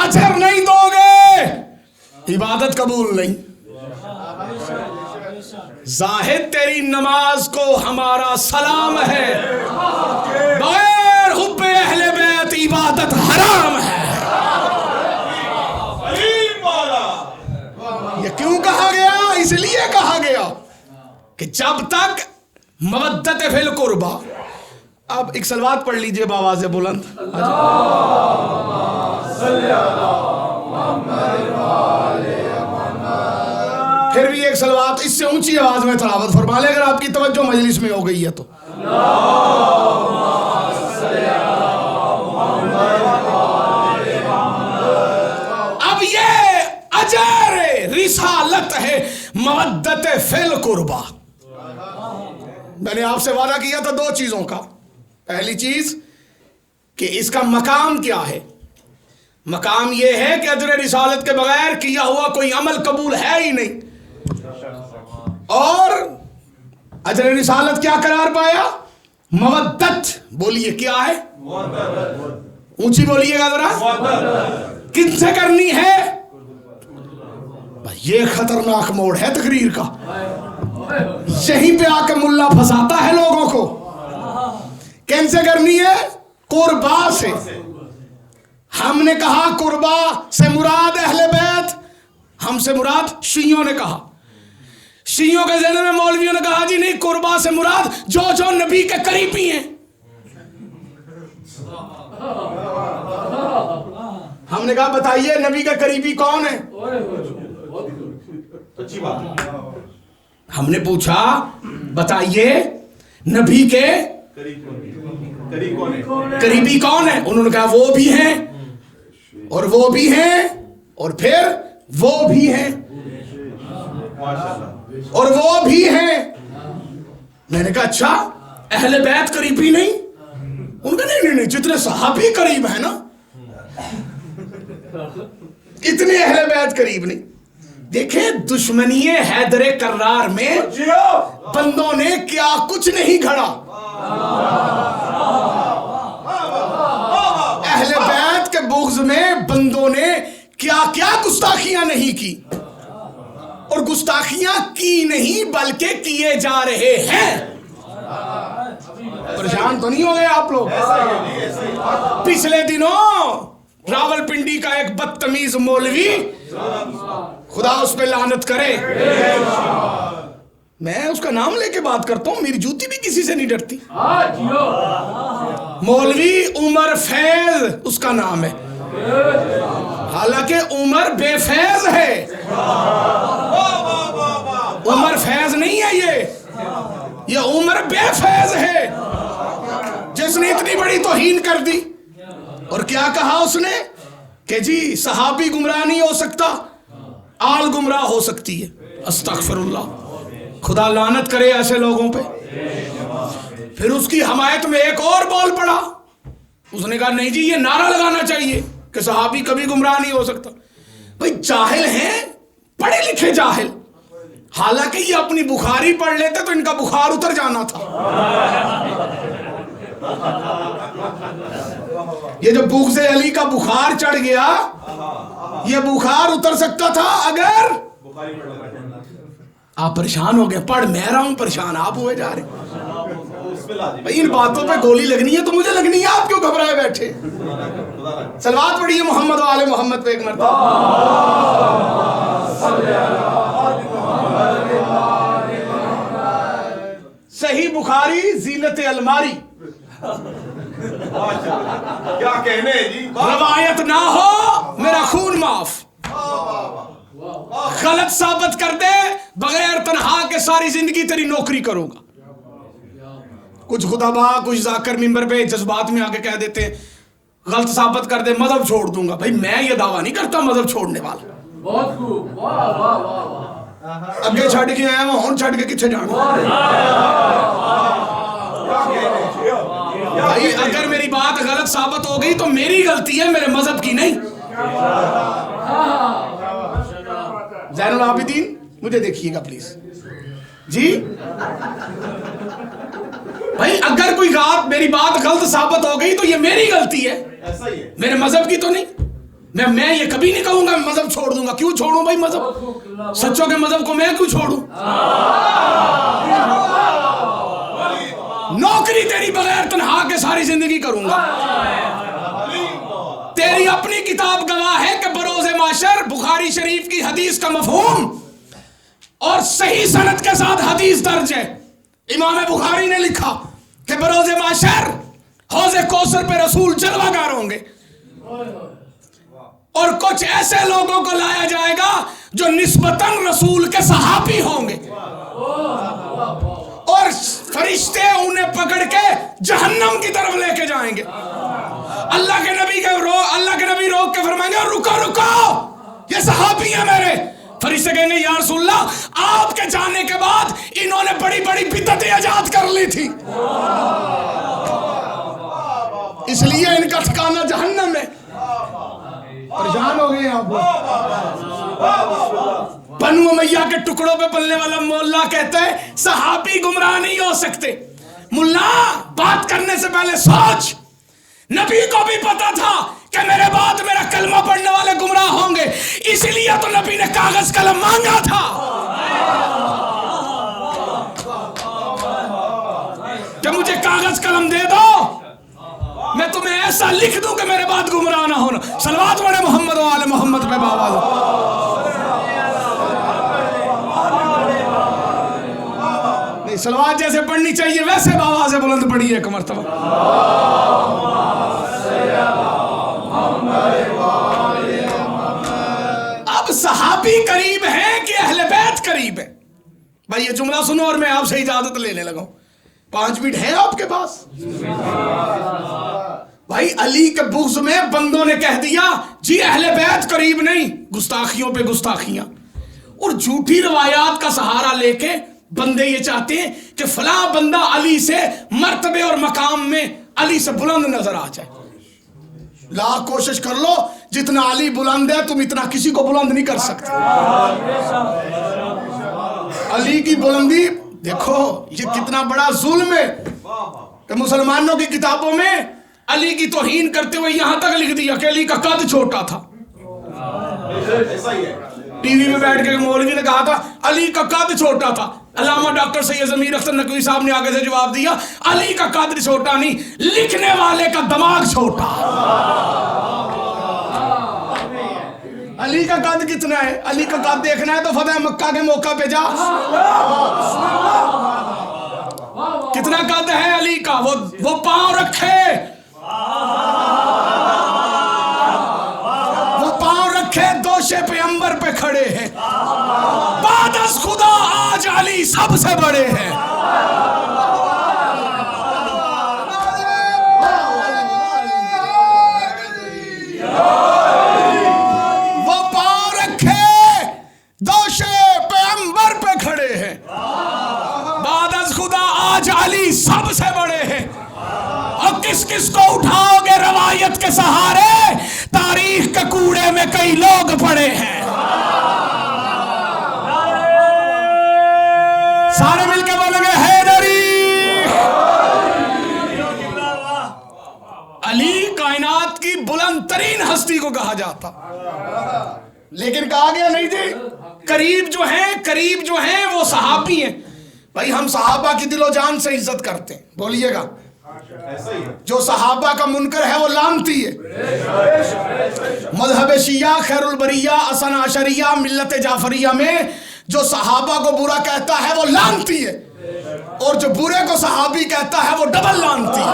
अजर नहीं दोगे, इबादत कबूल नहीं। जाहिद तेरी नमाज को हमारा सलाम है, बगैर हुब्बे अहले बैत इबादत हराम है। ये क्यों कहा गया? इसलिए कहा गया कि जब तक मवद्दत फिल कुर्बा। अब एक सलवात पढ़ लीजिए बावाज़ बुलंद। फिर भी एक सलवात इससे ऊंची आवाज में तलावत फरमा ले, अगर आपकी तवज्जो मजलिस में हो गई है तो। अब ये अजर रिसालत है मवद्दत फिल कुर्बा। मैंने आपसे वादा किया था दो चीजों का। पहली चीज कि इसका मकाम क्या है। मकाम यह है कि अजर रिसालत के बगैर किया हुआ कोई अमल कबूल है ही नहीं। और अजर रिसालत क्या करार पाया? मवद्दत। बोलिए क्या है? ऊंची बोलिएगा जरा। किनसे करनी है? ये खतरनाक मोड़ है तकरीर का। यहीं पे आकर मुल्ला फंसाता है लोगों को। किनसे करनी है? कुर्बा से। हमने कहा कुर्बा से मुराद अहले बैत, हमसे मुराद शियों ने कहा। शियों के ज़हन में मौलवियों ने कहा जी नहीं, कुर्बा से मुराद जो जो नबी के करीबी हैं। हमने कहा बताइए नबी का करीबी कौन है? अच्छी बात। हमने पूछा बताइए नबी के करीबी कौन है? उन्होंने कहा वो भी हैं और वो भी हैं और फिर वो भी हैं और वो भी हैं। मैंने कहा अच्छा अहले बैत करीबी नहीं? उनका नहीं, जितने सहाबी करीब है ना, इतने अहले बैत करीब नहीं। देखें दुश्मनी हैदरे कर्रार में बंदों ने क्या कुछ नहीं घड़ा। अहले बैत के बुग़्ज़ में बंदों ने क्या क्या गुस्ताखियां नहीं की, और गुस्ताखियां की नहीं बल्कि किए जा रहे हैं। परेशान तो नहीं हो गए आप लोग? पिछले दिनों रावलपिंडी का एक बदतमीज मौलवी, खुदा उस पे लानत करे, मैं उसका नाम लेके बात करता हूं, मेरी जूती भी किसी से नहीं डरती। मौलवी उमर फैज उसका नाम है, हालांकि उमर बेफैज है। उमर फैज नहीं है ये उमर बेफैज है, जिसने इतनी बड़ी तौहीन कर दी। और क्या कहा उसने कि जी सहाबी गुमराह नहीं हो सकता, आल गुमराह हो सकती है। अस्तगफिरुल्लाह, खुदा लानत करे ऐसे लोगों पे। फिर उसकी हमायत में एक और बोल पड़ा, उसने कहा नहीं जी ये नारा लगाना चाहिए कि सहाबी कभी गुमराह नहीं हो सकता। भाई जाहिल हैं, पढ़े लिखे जाहिल। हालांकि ये अपनी बुखारी पढ़ लेते तो इनका बुखार उतर जाना था। ये जो बुग़्ज़ अली का बुखार चढ़ गया, ये बुखार उतर सकता था अगर आप परेशान हो गए। पढ़ मैं रहा हूं, परेशान आप हुए जा रहे। भाई इन बातों पे गोली लगनी है तो मुझे लगनी है, आप क्यों घबराए बैठे? सलवात पढ़िए मोहम्मद वाले मोहम्मद पे एक मरतबा। सही बुखारी जीनत अलमारी। क्या कहने जी, रवायत ना हो मेरा खून माफ। गलत साबित कर दे बगैर तनहा के सारी जिंदगी तेरी नौकरी करूंगा। कुछ खुदाबा कुछ जाकर मिंबर पे जज्बात में आके कह देते हैं गलत साबित कर दे मजहब छोड़ दूंगा। भाई मैं ये दावा नहीं करता मजहब छोड़ने वाला। बहुत खूब, वाह वाह वाह। अगे छड़ के आया हूं, छड़ के किथे जाना? भाई अगर मेरी बात गलत साबित हो गई तो मेरी गलती है, मेरे मजहब की नहीं। ज़ैनुल आबिदीन मुझे देखिएगा प्लीज जी। भाई अगर कोई मेरी बात गलत साबित हो गई तो ये मेरी गलती है, ऐसा ही है। मेरे मजहब की तो नहीं। मैं ये कभी नहीं कहूंगा मजहब छोड़ दूंगा। क्यों छोड़ूं भाई मजहब? सच्चों के मजहब को मैं क्यों छोड़ूं? नौकरी तेरी बगैर तनहा के सारी जिंदगी करूंगा। तेरी अपनी किताब गवाह है कि बरोज़े माशर बुखारी शरीफ की हदीस का मफहूम और सही सनद के साथ हदीस दर्ज है। इमाम बुखारी ने लिखा कि बरोज़े माशर हौज़े कौसर पे रसूल जलवागार होंगे और कुछ ऐसे लोगों को लाया जाएगा जो निस्बतन रसूल के सहाबी होंगे और फरिश्ते उन्हें पकड़ के जहन्नम की तरफ लेके जाएंगे। अल्लाह के नबी रोक के फरमाएंगे रुको रुको, ये सहाबी हैं मेरे। फरिश्ते कहेंगे या रसूलल्लाह आपके जाने के बाद इन्होंने बड़ी बड़ी बिदअतें इजाद कर ली थी, इसलिए इनका ठिकाना जहन्नम है। परेशान हो गए आप। बनु उमैया के टुकड़ों पे पलने वाला मोल्ला कहता है सहाबी गुमराह नहीं हो सकते। मुल्ला बात करने से पहले सोच। नबी को भी पता था कि मेरे बाद मेरा कलमा पढ़ने वाले गुमराह होंगे, इसलिए तो नबी ने कागज कलम मांगा था कि मुझे कागज कलम दे दो, मैं तुम्हें ऐसा लिख दूं कि मेरे बाद गुमराह ना होना। सलवात पढ़े मोहम्मद व आले मोहम्मद पे बाबा। नहीं, सलवात जैसे पढ़नी चाहिए वैसे बाबा से बुलंद पढ़ी एक मर्तबा। अब सहाबी करीब है कि अहले बैत करीब है? भाई ये जुमला सुनो और मैं आपसे इजाजत लेने लगा। 5 मिनट है आपके पास? भाई अली के बुग़्ज़ में बंदों ने कह दिया जी अहले बैत करीब नहीं, गुस्ताखियों पे गुस्ताखियां और झूठी रवायात का सहारा लेके बंदे ये चाहते हैं कि फला बंदा अली से मर्तबे और मकाम में अली से बुलंद नजर आ जाए। लाख कोशिश कर लो, जितना अली बुलंद है तुम इतना किसी को बुलंद नहीं कर सकते। अली की बुलंदी देखो, ये कितना बड़ा जुल्म है कि मुसलमानों की किताबों में अली की तौहीन करते हुए यहां तक लिख दिया कि अली का कद छोटा था। टीवी में बैठ के मौलवी ने कहा था अली का कद छोटा था। अल्लामा डॉक्टर सैयद ज़मीर अख्तर नकवी साहब ने आगे से जवाब दिया अली का कद छोटा नहीं, लिखने वाले का दिमाग छोटा। अली का कद कितना है? अली का कद देखना है तो फतेह मक्का के मौका पे जा। कितना कद है अली का? वो पांव रखे, वो पांव रखे दोषे पे अंबर पे खड़े हैं। बादस खुदा आज अली सबसे बड़े हैं। वो पांव रखे दोषे पे अंबर पे खड़े हैं। बादस खुदा आज अली सबसे बड़े हैं। और किस किस को उठाओगे रवायत के सहारे? तारीख के कूड़े में कई लोग पड़े हैं। सारे मिलके बोलेंगे हैदरी। अली कायनात की बुलंद तरीन हस्ती को कहा जाता, लेकिन कहा गया नहीं जी करीब जो है वो सहाबी हैं। भाई हम सहाबा की दिलो जान से इज्जत करते हैं, बोलिएगा। जो सहाबा का मुनकर है वो लानती है। मज़हब शिया खैरुल बरिया असन आशरिया मिल्लत जाफरिया में जो सहाबा को बुरा कहता है वो लानती है और जो बुरे को सहाबी कहता है वो डबल लानती है।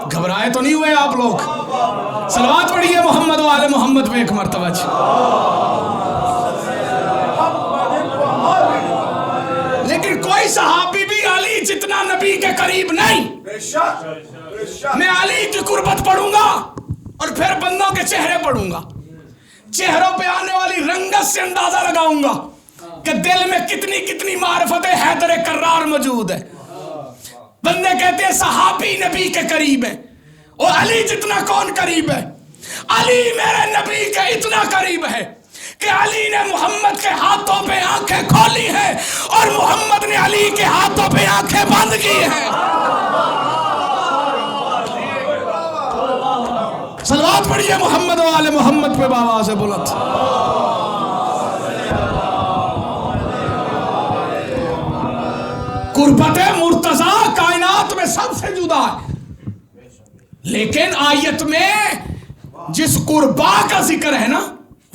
घबराए तो नहीं हुए आप लोग? सलवात पढ़िए मोहम्मद व आले मोहम्मद पे एक मर्तबा। लेकिन कोई सहाबी भी अली जितना नबी के करीब नहीं। मैं अली की कुर्बत पढ़ूंगा और फिर बंदों के चेहरे पढ़ूंगा, चेहरों पे आने वाली रंगत से अंदाजा लगाऊंगा कि दिल में कितनी कितनी मारिफत हैदर कर्रार मौजूद है। बंदे कहते हैं सहाबी नबी के करीब है और अली जितना कौन करीब है? अली मेरे नबी के इतना करीब है कि अली ने मोहम्मद के हाथों पे आंखें खोली हैं और मोहम्मद ने अली के हाथों पे आंखें बंद की हैं। सलावत पढ़िए मोहम्मद वाले मोहम्मद पे बाबा से बुलंद। कुर्बत मुर्तजा कायनात में सबसे जुदा है, लेकिन आयत में जिस कुर्बा का जिक्र है ना,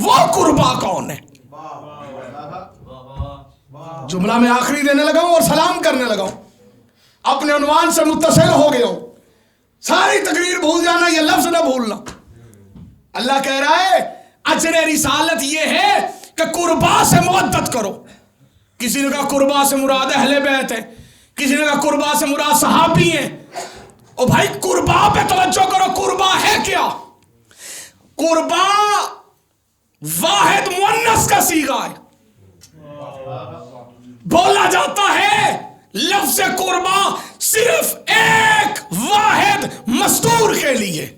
वो कुर्बा कौन है? जुमला में आखिरी देने लगा हूं और सलाम करने लगा हूं, अपने उन्वान से मुत्तसिल हो गया हूं। सारी तकरीर भूल जाना, ये लफ्ज ना भूलना। अल्लाह कह रहा है अजर रिसालत ये है कि कुर्बा से मुवद्दत करो। किसी ने कहा कुर्बा से मुराद अहले बैत है, किसी ने कहा कुर्बा से मुराद सहाबी है। ओ भाई कुर्बा पे तवज्जो करो, कुर्बा है क्या? कुर्बा वाहिद मुअन्नस का सीगा है, बोला जाता है लफ्ज़ कुर्बा सिर्फ एक वाहिद मस्तूर के लिए।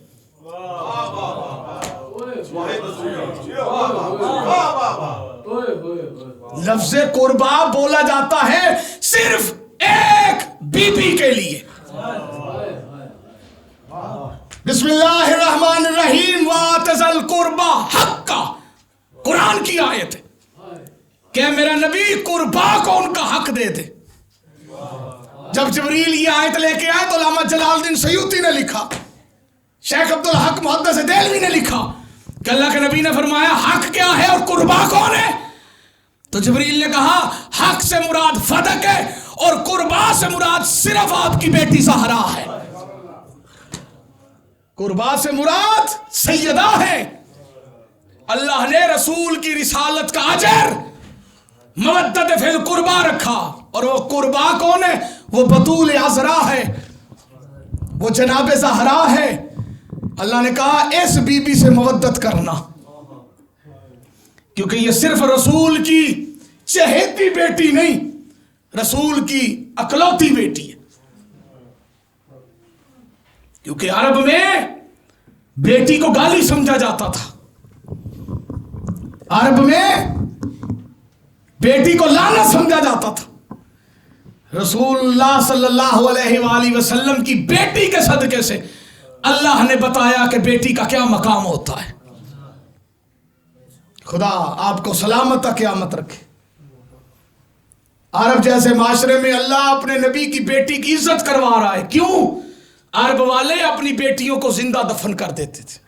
लफ्ज़ कुर्बा बोला जाता है सिर्फ एक बीबी के लिए। बिस्मिल्लाहिर्रहमानिर्रहीम वातज़ल कुर्बा हक्का, कुरान की आयत है कि मेरा नबी कुर्बा को उनका हक दे दे। जब जबरील ये आयत लेके आए तो अल्लामा जलालुद्दीन सयूती ने लिखा, शेख अब्दुल हक मुहद्दिस देलवी ने लिखा कि अल्लाह के नबी ने फरमाया हक क्या है और कुर्बा कौन है? तो जबरील ने कहा हक से मुराद फदक है और कुर्बा से मुराद सिर्फ आपकी बेटी ज़हरा है। कुर्बा से मुराद सैयदा है। अल्लाह ने रसूल की रिसालत का अजर मवद्दत फिल कुर्बा रखा, और वो कुर्बा कौन है? वो बतूल अज़रा है, वो जनाब ज़हरा है। अल्लाह ने कहा इस बीबी से मवद्दत करना, क्योंकि ये सिर्फ रसूल की चहेती बेटी नहीं, रसूल की अकलौती बेटी है। क्योंकि अरब में बेटी को गाली समझा जाता था, अरब में बेटी को लानत समझा जाता था। रसूलुल्लाह सल्लल्लाहु अलैहि वसल्लम की बेटी के सदके से अल्लाह ने बताया कि बेटी का क्या मकाम होता है। खुदा आपको सलामत क़यामत रखे। अरब जैसे माशरे में अल्लाह अपने नबी की बेटी की इज्जत करवा रहा है। क्यों? अरब वाले अपनी बेटियों को जिंदा दफन कर देते थे।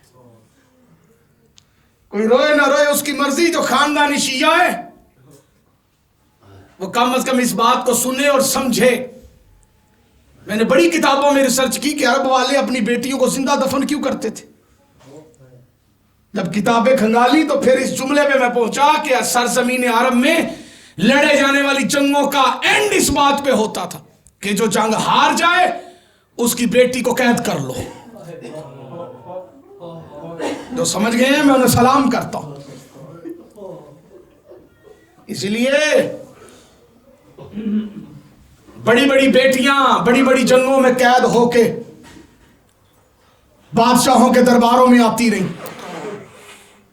कोई रोए ना रोए उसकी मर्जी, जो खानदानी शिया है वो कम अज कम इस बात को सुने और समझे। मैंने बड़ी किताबों में रिसर्च की कि अरब वाले अपनी बेटियों को जिंदा दफन क्यों करते थे। जब किताबें खंगाली तो फिर इस जुमले में मैं पहुंचा कि सरजमीन अरब में लड़े जाने वाली जंगों का एंड इस बात पे होता था कि जो जंग हार जाए उसकी बेटी को कैद कर लो। जो समझ गए हैं मैं उन्हें सलाम करता हूं। इसलिए बड़ी बड़ी बेटियां बड़ी बड़ी जंगों में कैद होके बादशाहों के दरबारों में आती रही।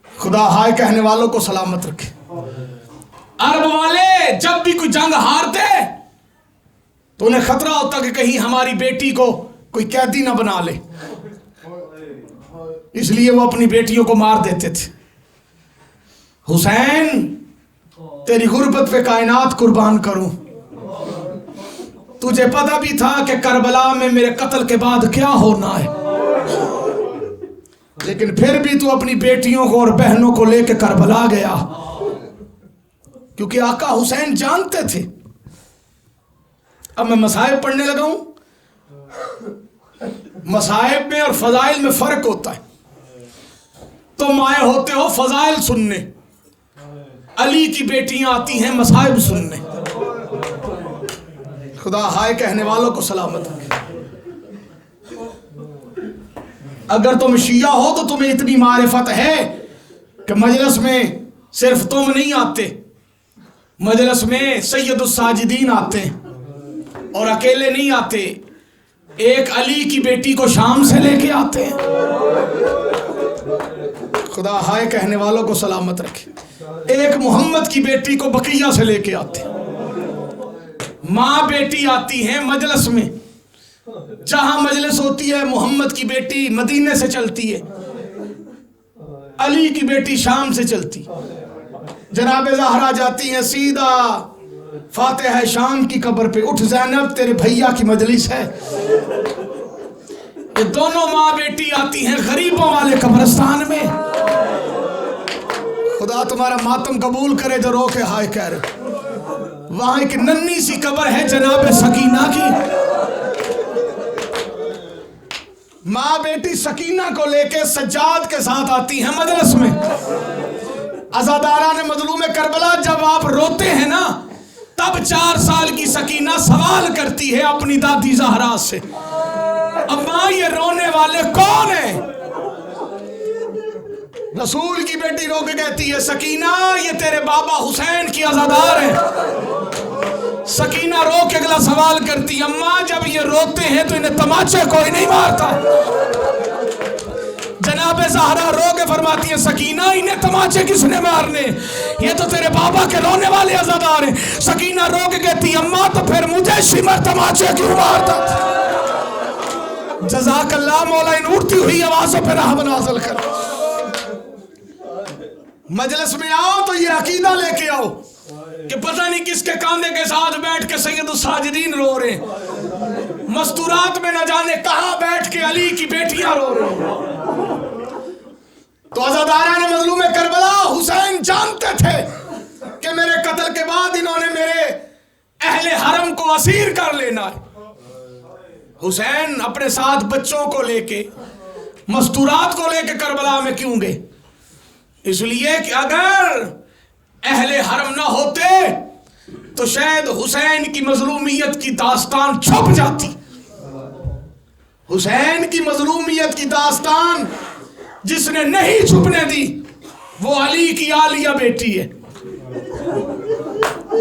खुदा हाय कहने वालों को सलामत रखे। अरब वाले जब भी कोई जंग हारते तो उन्हें खतरा होता कि कहीं हमारी बेटी को कोई कैदी ना बना ले, इसलिए वो अपनी बेटियों को मार देते थे। हुसैन तेरी गुर्बत पे कायनात कुर्बान करूं, तुझे पता भी था कि करबला में मेरे कत्ल के बाद क्या होना है, लेकिन फिर भी तू अपनी बेटियों को और बहनों को लेकर करबला गया, क्योंकि आका हुसैन जानते थे। अब मैं मसाइब पढ़ने लगा हूं। मसाइब में और फजाइल में फर्क होता है। तुम आए होते हो फजाइल सुनने, अली की बेटियां आती हैं मसाइब सुनने। खुदा हाय कहने वालों को सलामत रखे। अगर तुम शिया हो तो तुम्हें इतनी मारिफत है कि मजलिस में सिर्फ तुम नहीं आते, मजलिस में सैयदुस साजिदीन आते हैं और अकेले नहीं आते, एक अली की बेटी को शाम से लेके आते हैं। खुदा हाय कहने वालों को सलामत रखे। एक मोहम्मद की बेटी को बकिया से लेके आते हैं। माँ बेटी आती है मजलिस में, जहां मजलिस होती है मोहम्मद की बेटी मदीने से चलती है, अली की बेटी शाम से चलती, जनाब ज़हरा जाती हैं सीधा फातिहा शाम की कब्र पे। उठ ज़ैनब, तेरे भैया की मजलिस है। ये दोनों माँ बेटी आती हैं गरीबों वाले कब्रिस्तान में। खुदा तुम्हारा मातम कबूल करे जो रो के हाय कह रहे। वहां एक नन्ही सी कब्र है जनाब सकीना की। माँ बेटी सकीना को लेके सज्जाद के साथ आती हैं मजलिस में। अज़ादारा ने मजलूम करबला, जब आप रोते हैं ना, तब 4 साल की सकीना सवाल करती है अपनी दादी ज़हरा से, अम्मा ये रोने वाले कौन है? रसूल की बेटी रो के कहती है, सकीना ये तेरे बाबा हुसैन की अज़ादार है। सकीना रो के अगला सवाल करती, अम्मा जब ये रोते हैं तो इन्हें तमाचे कोई नहीं मारता? जनाब ज़हरा रो के फरमाती है, सकीना इन्हें तमाचे किसने मारने? ये तो तेरे बाबा के रोने वाले अज़ादार हैं। सकीना रो के कहती, अम्मा तो फिर मुझे शिमर तमाचे क्यों मारता? जज़ाकल्लाह मौला, इन उठती हुई आवाज़ों पर रहम नाज़िल कर। मजलिस में आओ तो ये अकीदा लेके आओ कि पता नहीं किसके कांधे के साथ बैठ के सैयदुस साजिदीन रो रहे हैं, मस्तूरात में न जाने कहां बैठ के अली की बेटियां रो रही हैं। तो अज़ादारा ने मजलूम करबला, हुसैन जानते थे कि मेरे कत्ल के बाद इन्होंने मेरे अहले हरम को असीर कर लेना है। हुसैन अपने साथ बच्चों को लेके, मस्तूरात को लेके करबला में क्यों गए? इसलिए कि अगर अहले हरम ना होते तो शायद हुसैन की मजलूमियत की दास्तान छुप जाती। हुसैन की मजलूमियत की दास्तान जिसने नहीं छुपने दी वो अली की आलिया बेटी है।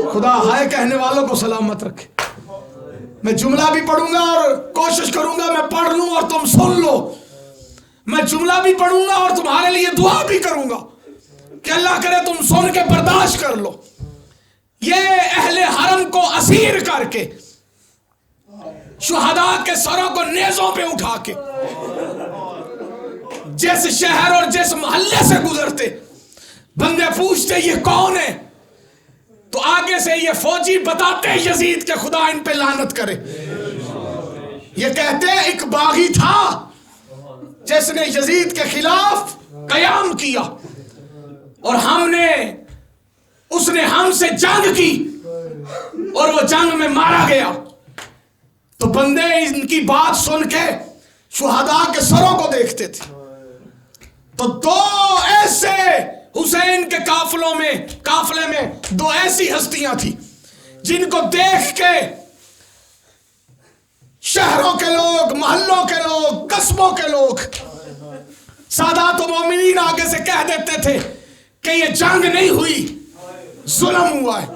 खुदा हाय कहने वालों को सलामत रखे। मैं जुमला भी पढ़ूंगा और कोशिश करूंगा मैं पढ़ लूं और तुम सुन लो। मैं जुमला भी पढ़ूंगा और तुम्हारे लिए दुआ भी करूंगा कि अल्लाह करे तुम सुन के बर्दाश्त कर लो। ये अहले हरम को असीर करके, शुहदा के सरों को नेज़ों पे उठा के जिस शहर और जिस मोहल्ले से गुजरते बंदे पूछते ये कौन है, तो आगे से ये फौजी बताते यजीद के खुदा इन पे लानत करे। ये कहते एक बागी था जिसने यजीद के खिलाफ कयाम किया और उसने हमसे जंग की और वो जंग में मारा गया। तो बंदे इनकी बात सुन के शुहदा के सरों को देखते थे। तो दो ऐसे हुसैन के काफले में दो ऐसी हस्तियां थी जिनको देख के शहरों के लोग, मोहल्लों के लोग, कस्बों के लोग, सादात व मोमिनीन आगे से कह देते थे कि ये जंग नहीं हुई, जुल्म हुआ है।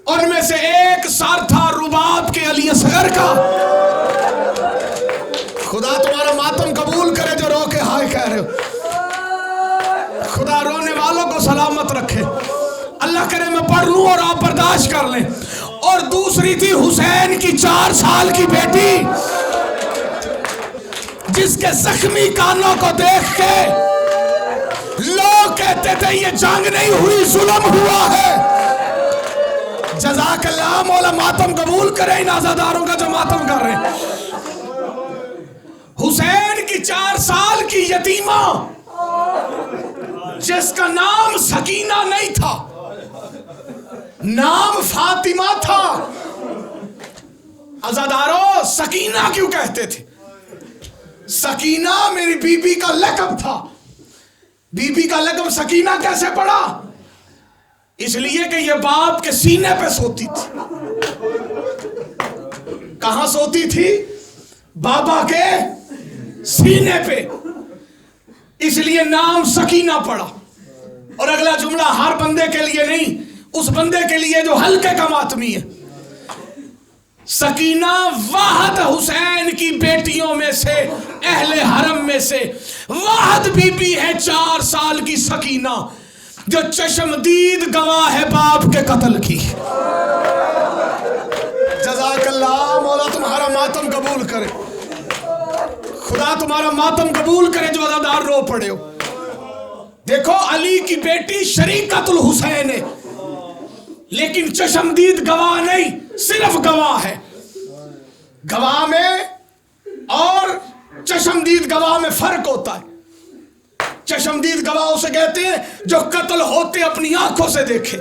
उनमें से एक सर था रुबाब के अली असगर का। खुदा तुम्हारा मातम कबूल करे जो रो के हाय कह रहे हो। खुदा रोने वालों को सलामत रखे। अल्लाह करे मैं पढ़ लूं और आप बर्दाश्त कर लें। और दूसरी थी हुसैन की 4 साल की बेटी, जिसके जख्मी कानों को देख के लोग कहते थे ये जंग नहीं हुई, जुल्म हुआ है। जज़ाकल्लाह मौला मातम कबूल करे इन आज़ादारों का जो मातम कर रहे हैं। हुसैन की 4 साल की यतीमा जिसका नाम सकीना नहीं था, नाम फातिमा था। आज़ादारों सकीना क्यों कहते थे? सकीना मेरी बीबी का लक़ब था। बीबी का लक़ब सकीना कैसे पड़ा? इसलिए कि ये बाप के सीने पे सोती थी। कहां सोती थी? बाबा के सीने पे, इसलिए नाम सकीना पड़ा। और अगला जुमला हर बंदे के लिए नहीं, उस बंदे के लिए जो हल्के का मातमी है। सकीना वाहद हुसैन की बेटियों में से, अहले हरम में से वाहद बीबी है 4 साल की सकीना, जो चश्मदीद गवाह है बाप के कत्ल की। जज़ाकल्लाह मौला तुम्हारा मातम कबूल करे। खुदा खुदा तुम्हारा मातम कबूल करे जो अज़ादार रो पड़े हो। देखो अली की बेटी शरीकतुल हुसैन है, लेकिन चशमदीद गवाह नहीं, सिर्फ गवाह है। गवाह में और चशमदीद गवाह में फर्क होता है। चशमदीद गवाह उसे कहते हैं जो कत्ल होते अपनी आंखों से देखे।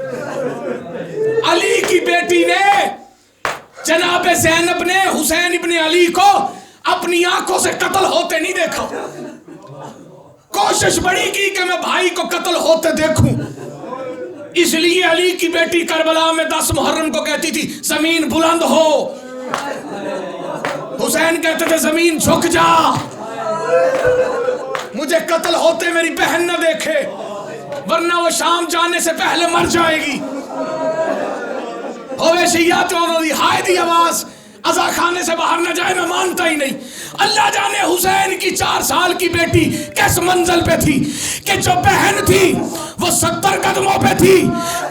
अली की बेटी ने, जनाब ज़ैनब ने हुसैन इब्ने अली को अपनी आंखों से कत्ल होते नहीं देखा। कोशिश बड़ी की कि मैं भाई को कत्ल होते देखूं, इसलिए अली की बेटी करबला में 10 मुहर्रम को कहती थी जमीन बुलंद हो, हुसैन कहते थे जमीन झुक जा, मुझे कत्ल होते मेरी बहन न देखे, वरना वो शाम जाने से पहले मर जाएगी। होवे शियात और हाय दी आवाज अजा खाने से बाहर न जाए, मैं मानता ही नहीं। अल्लाह जाने हुसैन की 4 साल की बेटी किस मंजिल पे थी कि जो बहन थी वो 70 कदमों पे थी,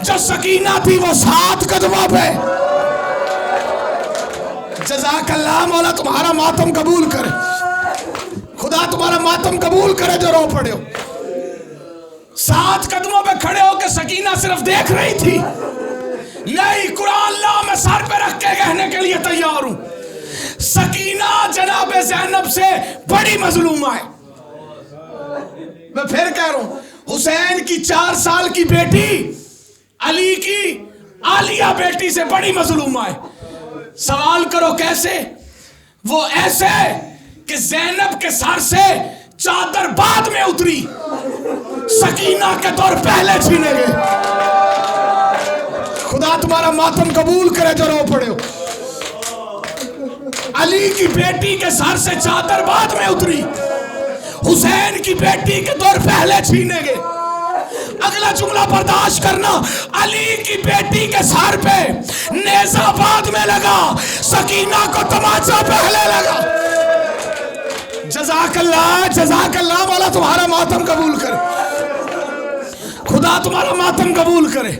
जो सकीना थी वो 7 कदमों पे। जज़ाकल्लाह, मौला तुम्हारा मातम कबूल करे, खुदा तुम्हारा मातम कबूल करे जो रो पड़े हो। 7 कदमों पे खड़े होकर सकीना सिर्फ देख रही थी, नहीं कुरान ला मैं सर पे रख के कहने के लिए तैयार हूं, सकीना जनाब ज़ैनब से बड़ी मजलूमा है। मैं फिर कह रहा हूं, हुसैन की 4 साल की बेटी अली की आलिया बेटी से बड़ी मजलूमा है। सवाल करो कैसे? वो ऐसे कि ज़ैनब के सर से चादर बाद में उतरी, सकीना के तौर पहले छीने गए। खुदा तुम्हारा मातम कबूल करे जो रो पड़े हो। अली की बेटी के सर से चादर बाद में उतरी, हुसैन की बेटी के तौर पहले छीने गए। अगला जुमला बर्दाश्त करना, अली की बेटी के सर पे नेज़ा बाद में लगा, सकीना को तमाचा पहले लगा। जज़ाकल्लाह, जज़ाकल्लाह, मौला तुम्हारा मातम कबूल करे, खुदा तुम्हारा मातम कबूल करे।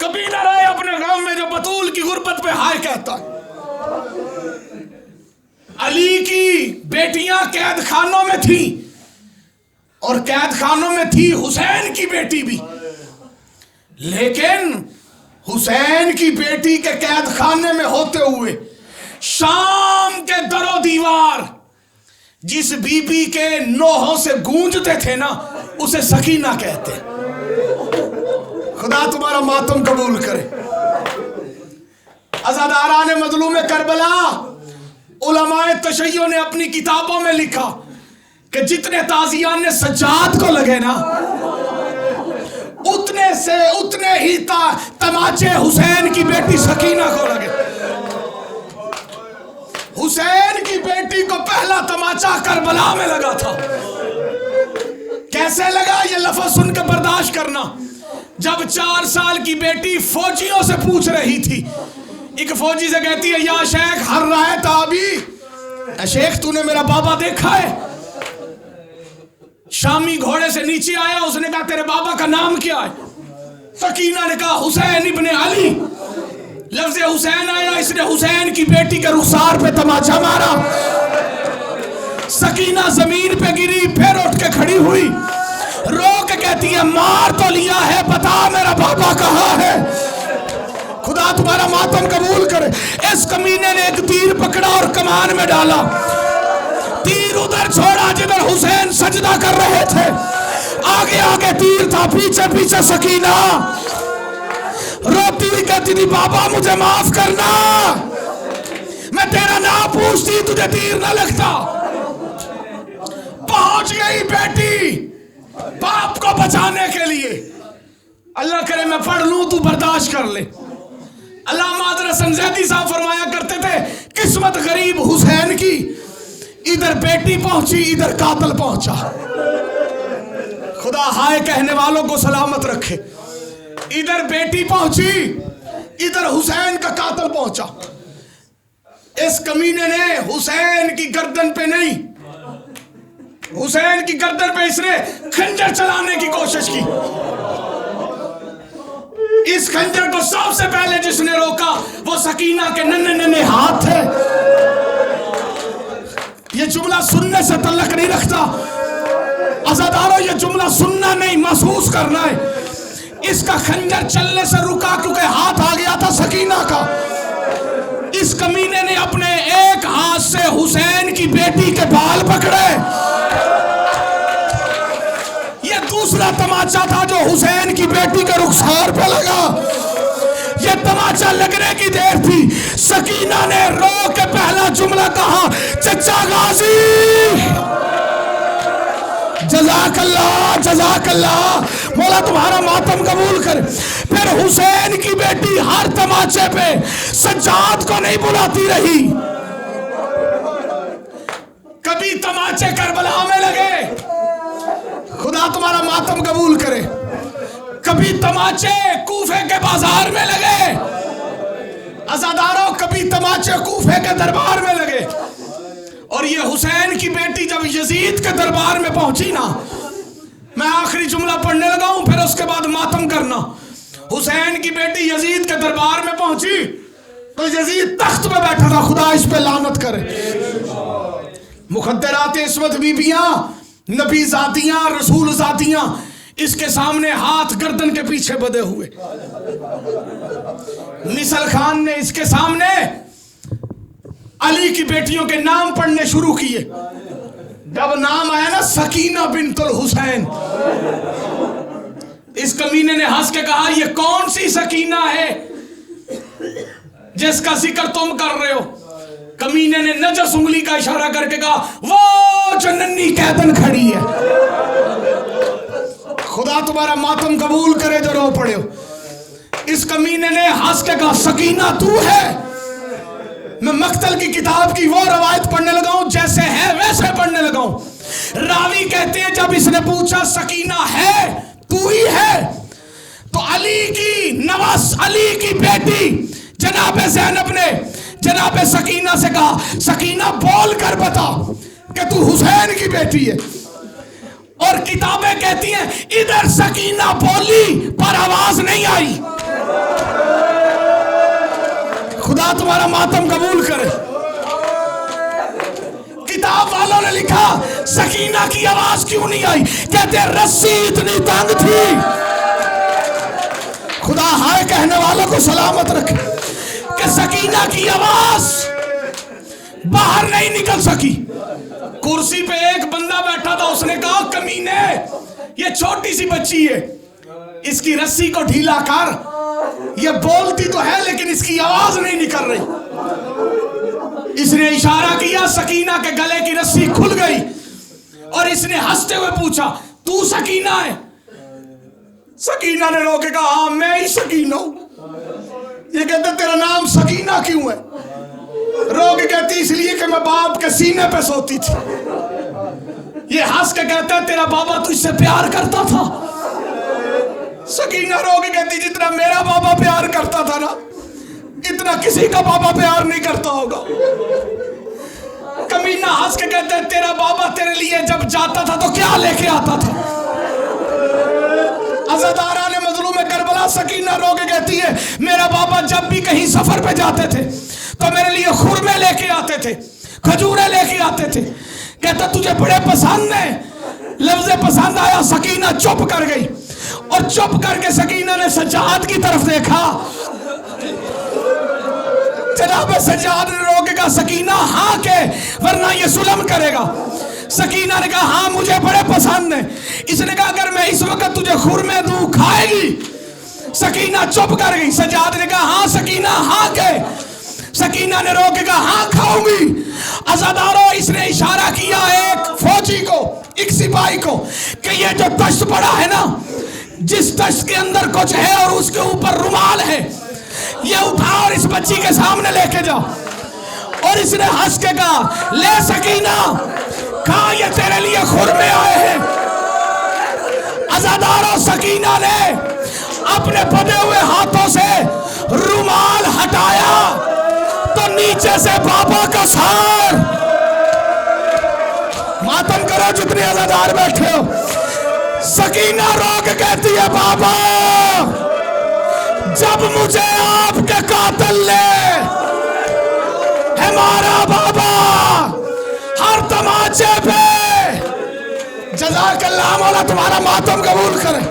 कभी ना रहे अपने गांव में जो बतूल की गुर्बत पे हाय कहता है। अली की बेटियां कैद खानों में थी और कैद खानों में थी हुसैन की बेटी भी, लेकिन हुसैन की बेटी के कैद खाने में होते हुए शाम के दरो दीवार जिस बीबी के नोहों से गूंजते थे ना, उसे सकीना कहते। खुदा तुम्हारा मातम कबूल करे। अज़ादारान मज़लूम करबला, उलमाए तशय्यो ने अपनी किताबों में लिखा कि जितने ताजियान ने सज्जाद को लगे ना, उतने ही तमाचे हुसैन की बेटी सकीना को लगे। हुसैन की बेटी को पहला तमाचा करबला में लगा था। कैसे लगा ये लफ्ज़ सुनकर बर्दाश्त करना। जब 4 साल की बेटी फौजियों से पूछ रही थी, एक फौजी से कहती है या शेख हर राय ताबी, शेख तूने मेरा बाबा देखा है? शामी घोड़े से नीचे आया, उसने कहा तेरे बाबा का नाम क्या है? सकीना ने कहा हुसैन इब्ने अली। लफ्ज़ हुसैन आया, इसने हुसैन की बेटी के रुखसार पे तमाचा मारा। सकीना जमीन पे गिरी, फिर उठ के खड़ी हुई, रो के कहती है मार तो लिया है, बता मेरा बाबा कहाँ है? खुदा तुम्हारा मातम कबूल करे। इस कमीने ने एक तीर पकड़ा और कमान में डाला, तीर उधर छोड़ा जिधर हुसैन सजदा कर रहे थे। आगे आगे तीर था, पीछे पीछे सकीना रोती हुई कहती थी बाबा मुझे माफ करना, मैं तेरा नाम पूछती तुझे तीर न लगता। पहुंच गई बेटी बाप को बचाने के लिए। अल्लाह करे मैं पढ़ लूं, तू बर्दाश्त कर ले। अल्लाह मादर संजैदी साहब फरमाया करते थे किस्मत गरीब हुसैन की, इधर बेटी पहुंची इधर कातल पहुंचा। खुदा हाय कहने वालों को सलामत रखे। इधर बेटी पहुंची इधर हुसैन का कातल पहुंचा। इस कमीने ने हुसैन की गर्दन पे नहीं, हुसैन की गर्दन पे इसने खंजर चलाने की कोशिश की। इस खंजर को सबसे पहले जिसने रोका वो सकीना के नन्हे नन्हे हाथ थे। ये जुमला सुनने से तल्लक नहीं रखता। अज़ादारों, ये जुमला सुनना नहीं, महसूस करना है। इसका खंजर चलने से रुका क्योंकि हाथ आ गया था सकीना का। इस कमीने ने अपने एक हाथ से हुसैन की बेटी के बाल पकड़े। ये दूसरा तमाचा था जो हुसैन की बेटी के रुखसार पे लगा। ये तमाचा लगने की देर थी, सकीना ने रो के पहला जुमला कहा, चचा गाजी, जज़ाकल्लाह जज़ाकल्लाह, मौला तुम्हारा मातम कबूल कर। फिर हुसैन की बेटी हर तमाचे पे सज्जाद को नहीं बुलाती रही। कभी तमाचे करबला में लगे, खुदा तुम्हारा मातम कबूल करे। कभी तमाचे कूफे के बाजार में लगे। अज़ादारों, कभी तमाचे कूफे के दरबार में लगे। और ये हुसैन की बेटी जब यजीद के दरबार में पहुंची ना, मैं आखिरी जुमला पढ़ने लगा हूं, फिर उसके बाद मातम करना। हुसैन की बेटी यजीद के दरबार में पहुंची तो यजीद तख्त पे बैठा था, खुदा इस पे लानत करे। मुखद्दरात इस्मत बीबियां, नबी जातियां, रसूल जातियां, इसके सामने हाथ गर्दन के पीछे बंधे हुए। मिसल खान ने इसके सामने अली की बेटियों के नाम पढ़ने शुरू किए। जब नाम आया ना सकीना बिन्तुल हुसैन, इस कमीने ने हंस के कहा, ये कौन सी सकीना है जिसका जिक्र तुम कर रहे हो? कमीने ने नजस उंगली का इशारा करके कहा, वो जो नन्ही कैदन खड़ी है। खुदा तुम्हारा मातम कबूल करे जो रो पड़े हो। इस कमीने ने हंस के कहा, सकीना तू है? मैं मक्तल की किताब की वो रवायत पढ़ने लगा हूं, जैसे है वैसे पढ़ने लगा हूं। रावी कहते हैं जब इसने पूछा सकीना है तू ही है, तो अली की नवास, अली की बेटी जनाब ज़ैनब ने जनाब सकीना से कहा, सकीना बोल कर बता कि तू हुसैन की बेटी है। और किताबें कहती हैं इधर सकीना बोली पर आवाज नहीं आई। खुदा तुम्हारा मातम कबूल करे। किताब वालों ने लिखा सकीना की आवाज क्यों नहीं आई, कहते रस्सी इतनी तंग थी। खुदा हाय कहने वालों को सलामत रखे कि सकीना की आवाज बाहर नहीं निकल सकी। कुर्सी पे एक बंदा बैठा था, उसने कहा कमीने ये छोटी सी बच्ची है, इसकी रस्सी को ढीला कर, ये बोलती तो है लेकिन इसकी आवाज नहीं निकल रही। इसने इशारा किया, सकीना के गले की रस्सी खुल गई और इसने हंसते हुए पूछा, तू सकीना है? सकीना ने रो के कहा, हाँ मैं ही सकीना हूं। ये कहते तेरा नाम सकीना क्यों है? रो के कहती इसलिए कि मैं बाप के सीने पे सोती थी। ये हंस के कहता है तेरा बाबा तुझसे प्यार करता था। सकीना रो के कहती जितना मेरा बाबा प्यार करता था ना, इतना किसी का बाबा प्यार नहीं करता होगा। कमीना हंस के कहता है तेरा बाबा तेरे लिए जब जाता था तो क्या लेके आता था? अज़ादारा ने मजलूम करबला सकीना रो के कहती है मेरा बाबा जब भी कहीं सफर पे जाते थे तो मेरे लिए खुरमे लेके आते थे, खजूरें लेके आते थे। कहता तुझे बड़े पसंद है। लफ्ज़ पसंद आया, सकीना चुप कर गई और चुप करके सकीना ने सज्जाद की तरफ देखा। जनाब सज्जाद ने रो के कहा सकीना हाँ के, वरना ये जुल्म करेगा। सकीना ने कहा हाँ मुझे बड़े पसंद है। इसने कहा अगर मैं इस वक्त तुझे खुरमे दूं खाएगी? सकीना चुप कर गई। सज्जाद ने कहा हाँ सकीना हाँ के। सकीना ने रो के कहा हाँ खाऊंगी। अज़ादारों इसने इशारा किया एक फौजी को, एक सिपाही को कि ये जो तश्त पड़ा है ना, जिस तश्त के अंदर कुछ है और उसके ऊपर रुमाल है, ये उठा और इस बच्ची के सामने लेके जाओ। और इसने हंस के कहा ले सकीना, कहा ये तेरे लिए खुरमे आए हैं। अज़ादारों सकीना ने अपने बंधे हुए हाथों से रुमाल हटाया तो नीचे से बाबा का सार। मातम करो जितने अज़ादार बैठे हो। सकीना रो के कहती है बाबा जब मुझे आपके कातिल ने हमारा बाबा हर बच्चे पे जज़ाकल्लाह मौला तुम्हारा मातम कबूल करे।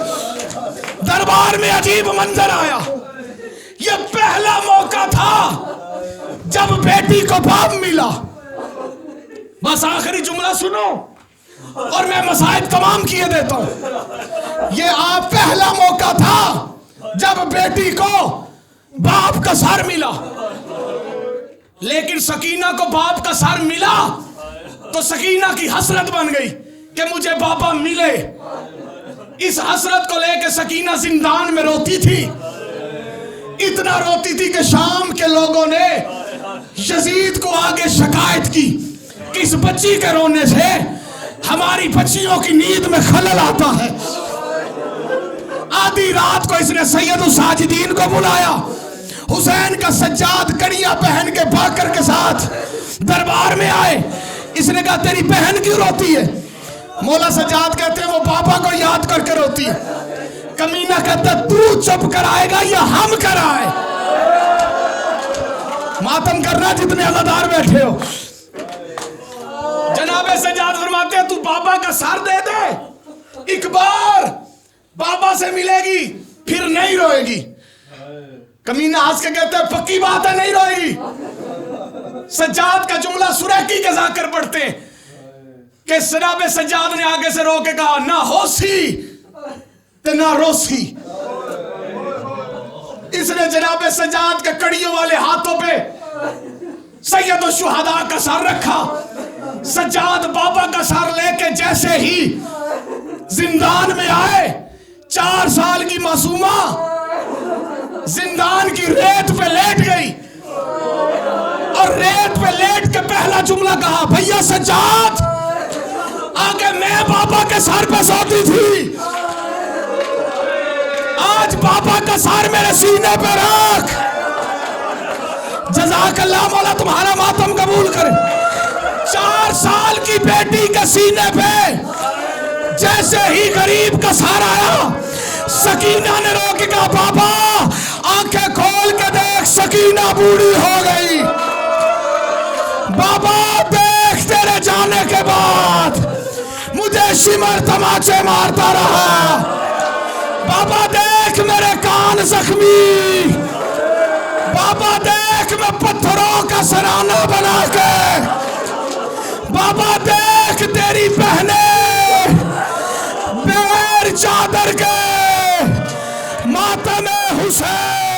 दरबार में अजीब मंजर आया। ये पहला मौका था जब बेटी को बाप मिला। बस आखिरी जुमला सुनो और मैं मसाइब तमाम किए देता हूं। ये आप पहला मौका था जब बेटी को बाप का सर मिला। लेकिन सकीना को बाप का सर मिला तो सकीना की हसरत बन गई कि मुझे बाबा मिले। इस हसरत को लेकर सकीना जिंदान में रोती थी। इतना रोती थी कि शाम के लोगों ने यजीद को आगे शिकायत की कि इस बच्ची के रोने से हमारी बच्चियों की नींद में खलल आता है। आधी रात को इसने सैयद साजिदीन को बुलाया। हुसैन का सज्जाद कड़ियां पहन के बाकर के साथ दरबार में आए। इसने कहा तेरी बहन क्यों रोती है? मौला सज्जाद कहते हैं वो पापा को याद करके रोती है। कमीना कहता तू चुप कराएगा या हम कराए? मातम करना जितने अज़ादार बैठे हो। जनाबे सज्जाद फरमाते हैं तू बाबा का सर दे दे, एक बार बाबा से मिलेगी फिर नहीं रोएगी। कमीना हंस के कहते हैं पक्की बात है नहीं रोएगी। सज्जाद का जुमला सुरैकी के जाकर पढ़ते हैं कि जनाबे सज्जाद ने आगे से रो के कहा ना होसी ते ना रोसी। इसने जनाबे सज्जाद के कड़ियों वाले हाथों पे सैयद शुहदा का सर रखा। सज्जाद बाबा का सर लेके जैसे ही जिंदान में आए, 4 साल की मासूमा जिंदान की रेत पे लेट गई और रेत पे लेट के पहला जुमला कहा भैया सज्जाद आगे मैं बाबा के सर पे सोती थी, आज बाबा का सर मेरे सीने पे रख। जज़ाकल्लाह मौला तुम्हारा मातम कबूल करे। 4 साल की बेटी के सीने पे जैसे ही गरीब का सर आया, सकीना ने रोक के कहा बाबा आंखें खोल के देख, सकीना बूढ़ी हो गई। बाबा देख तेरे जाने के बाद मुझे शिमर तमाचे मारता रहा। बाबा देख मेरे कान जख्मी। बाबा देख मैं पत्थरों का सराना बना के। बाबा देख तेरी बहने बेर चादर के मातम हुसैन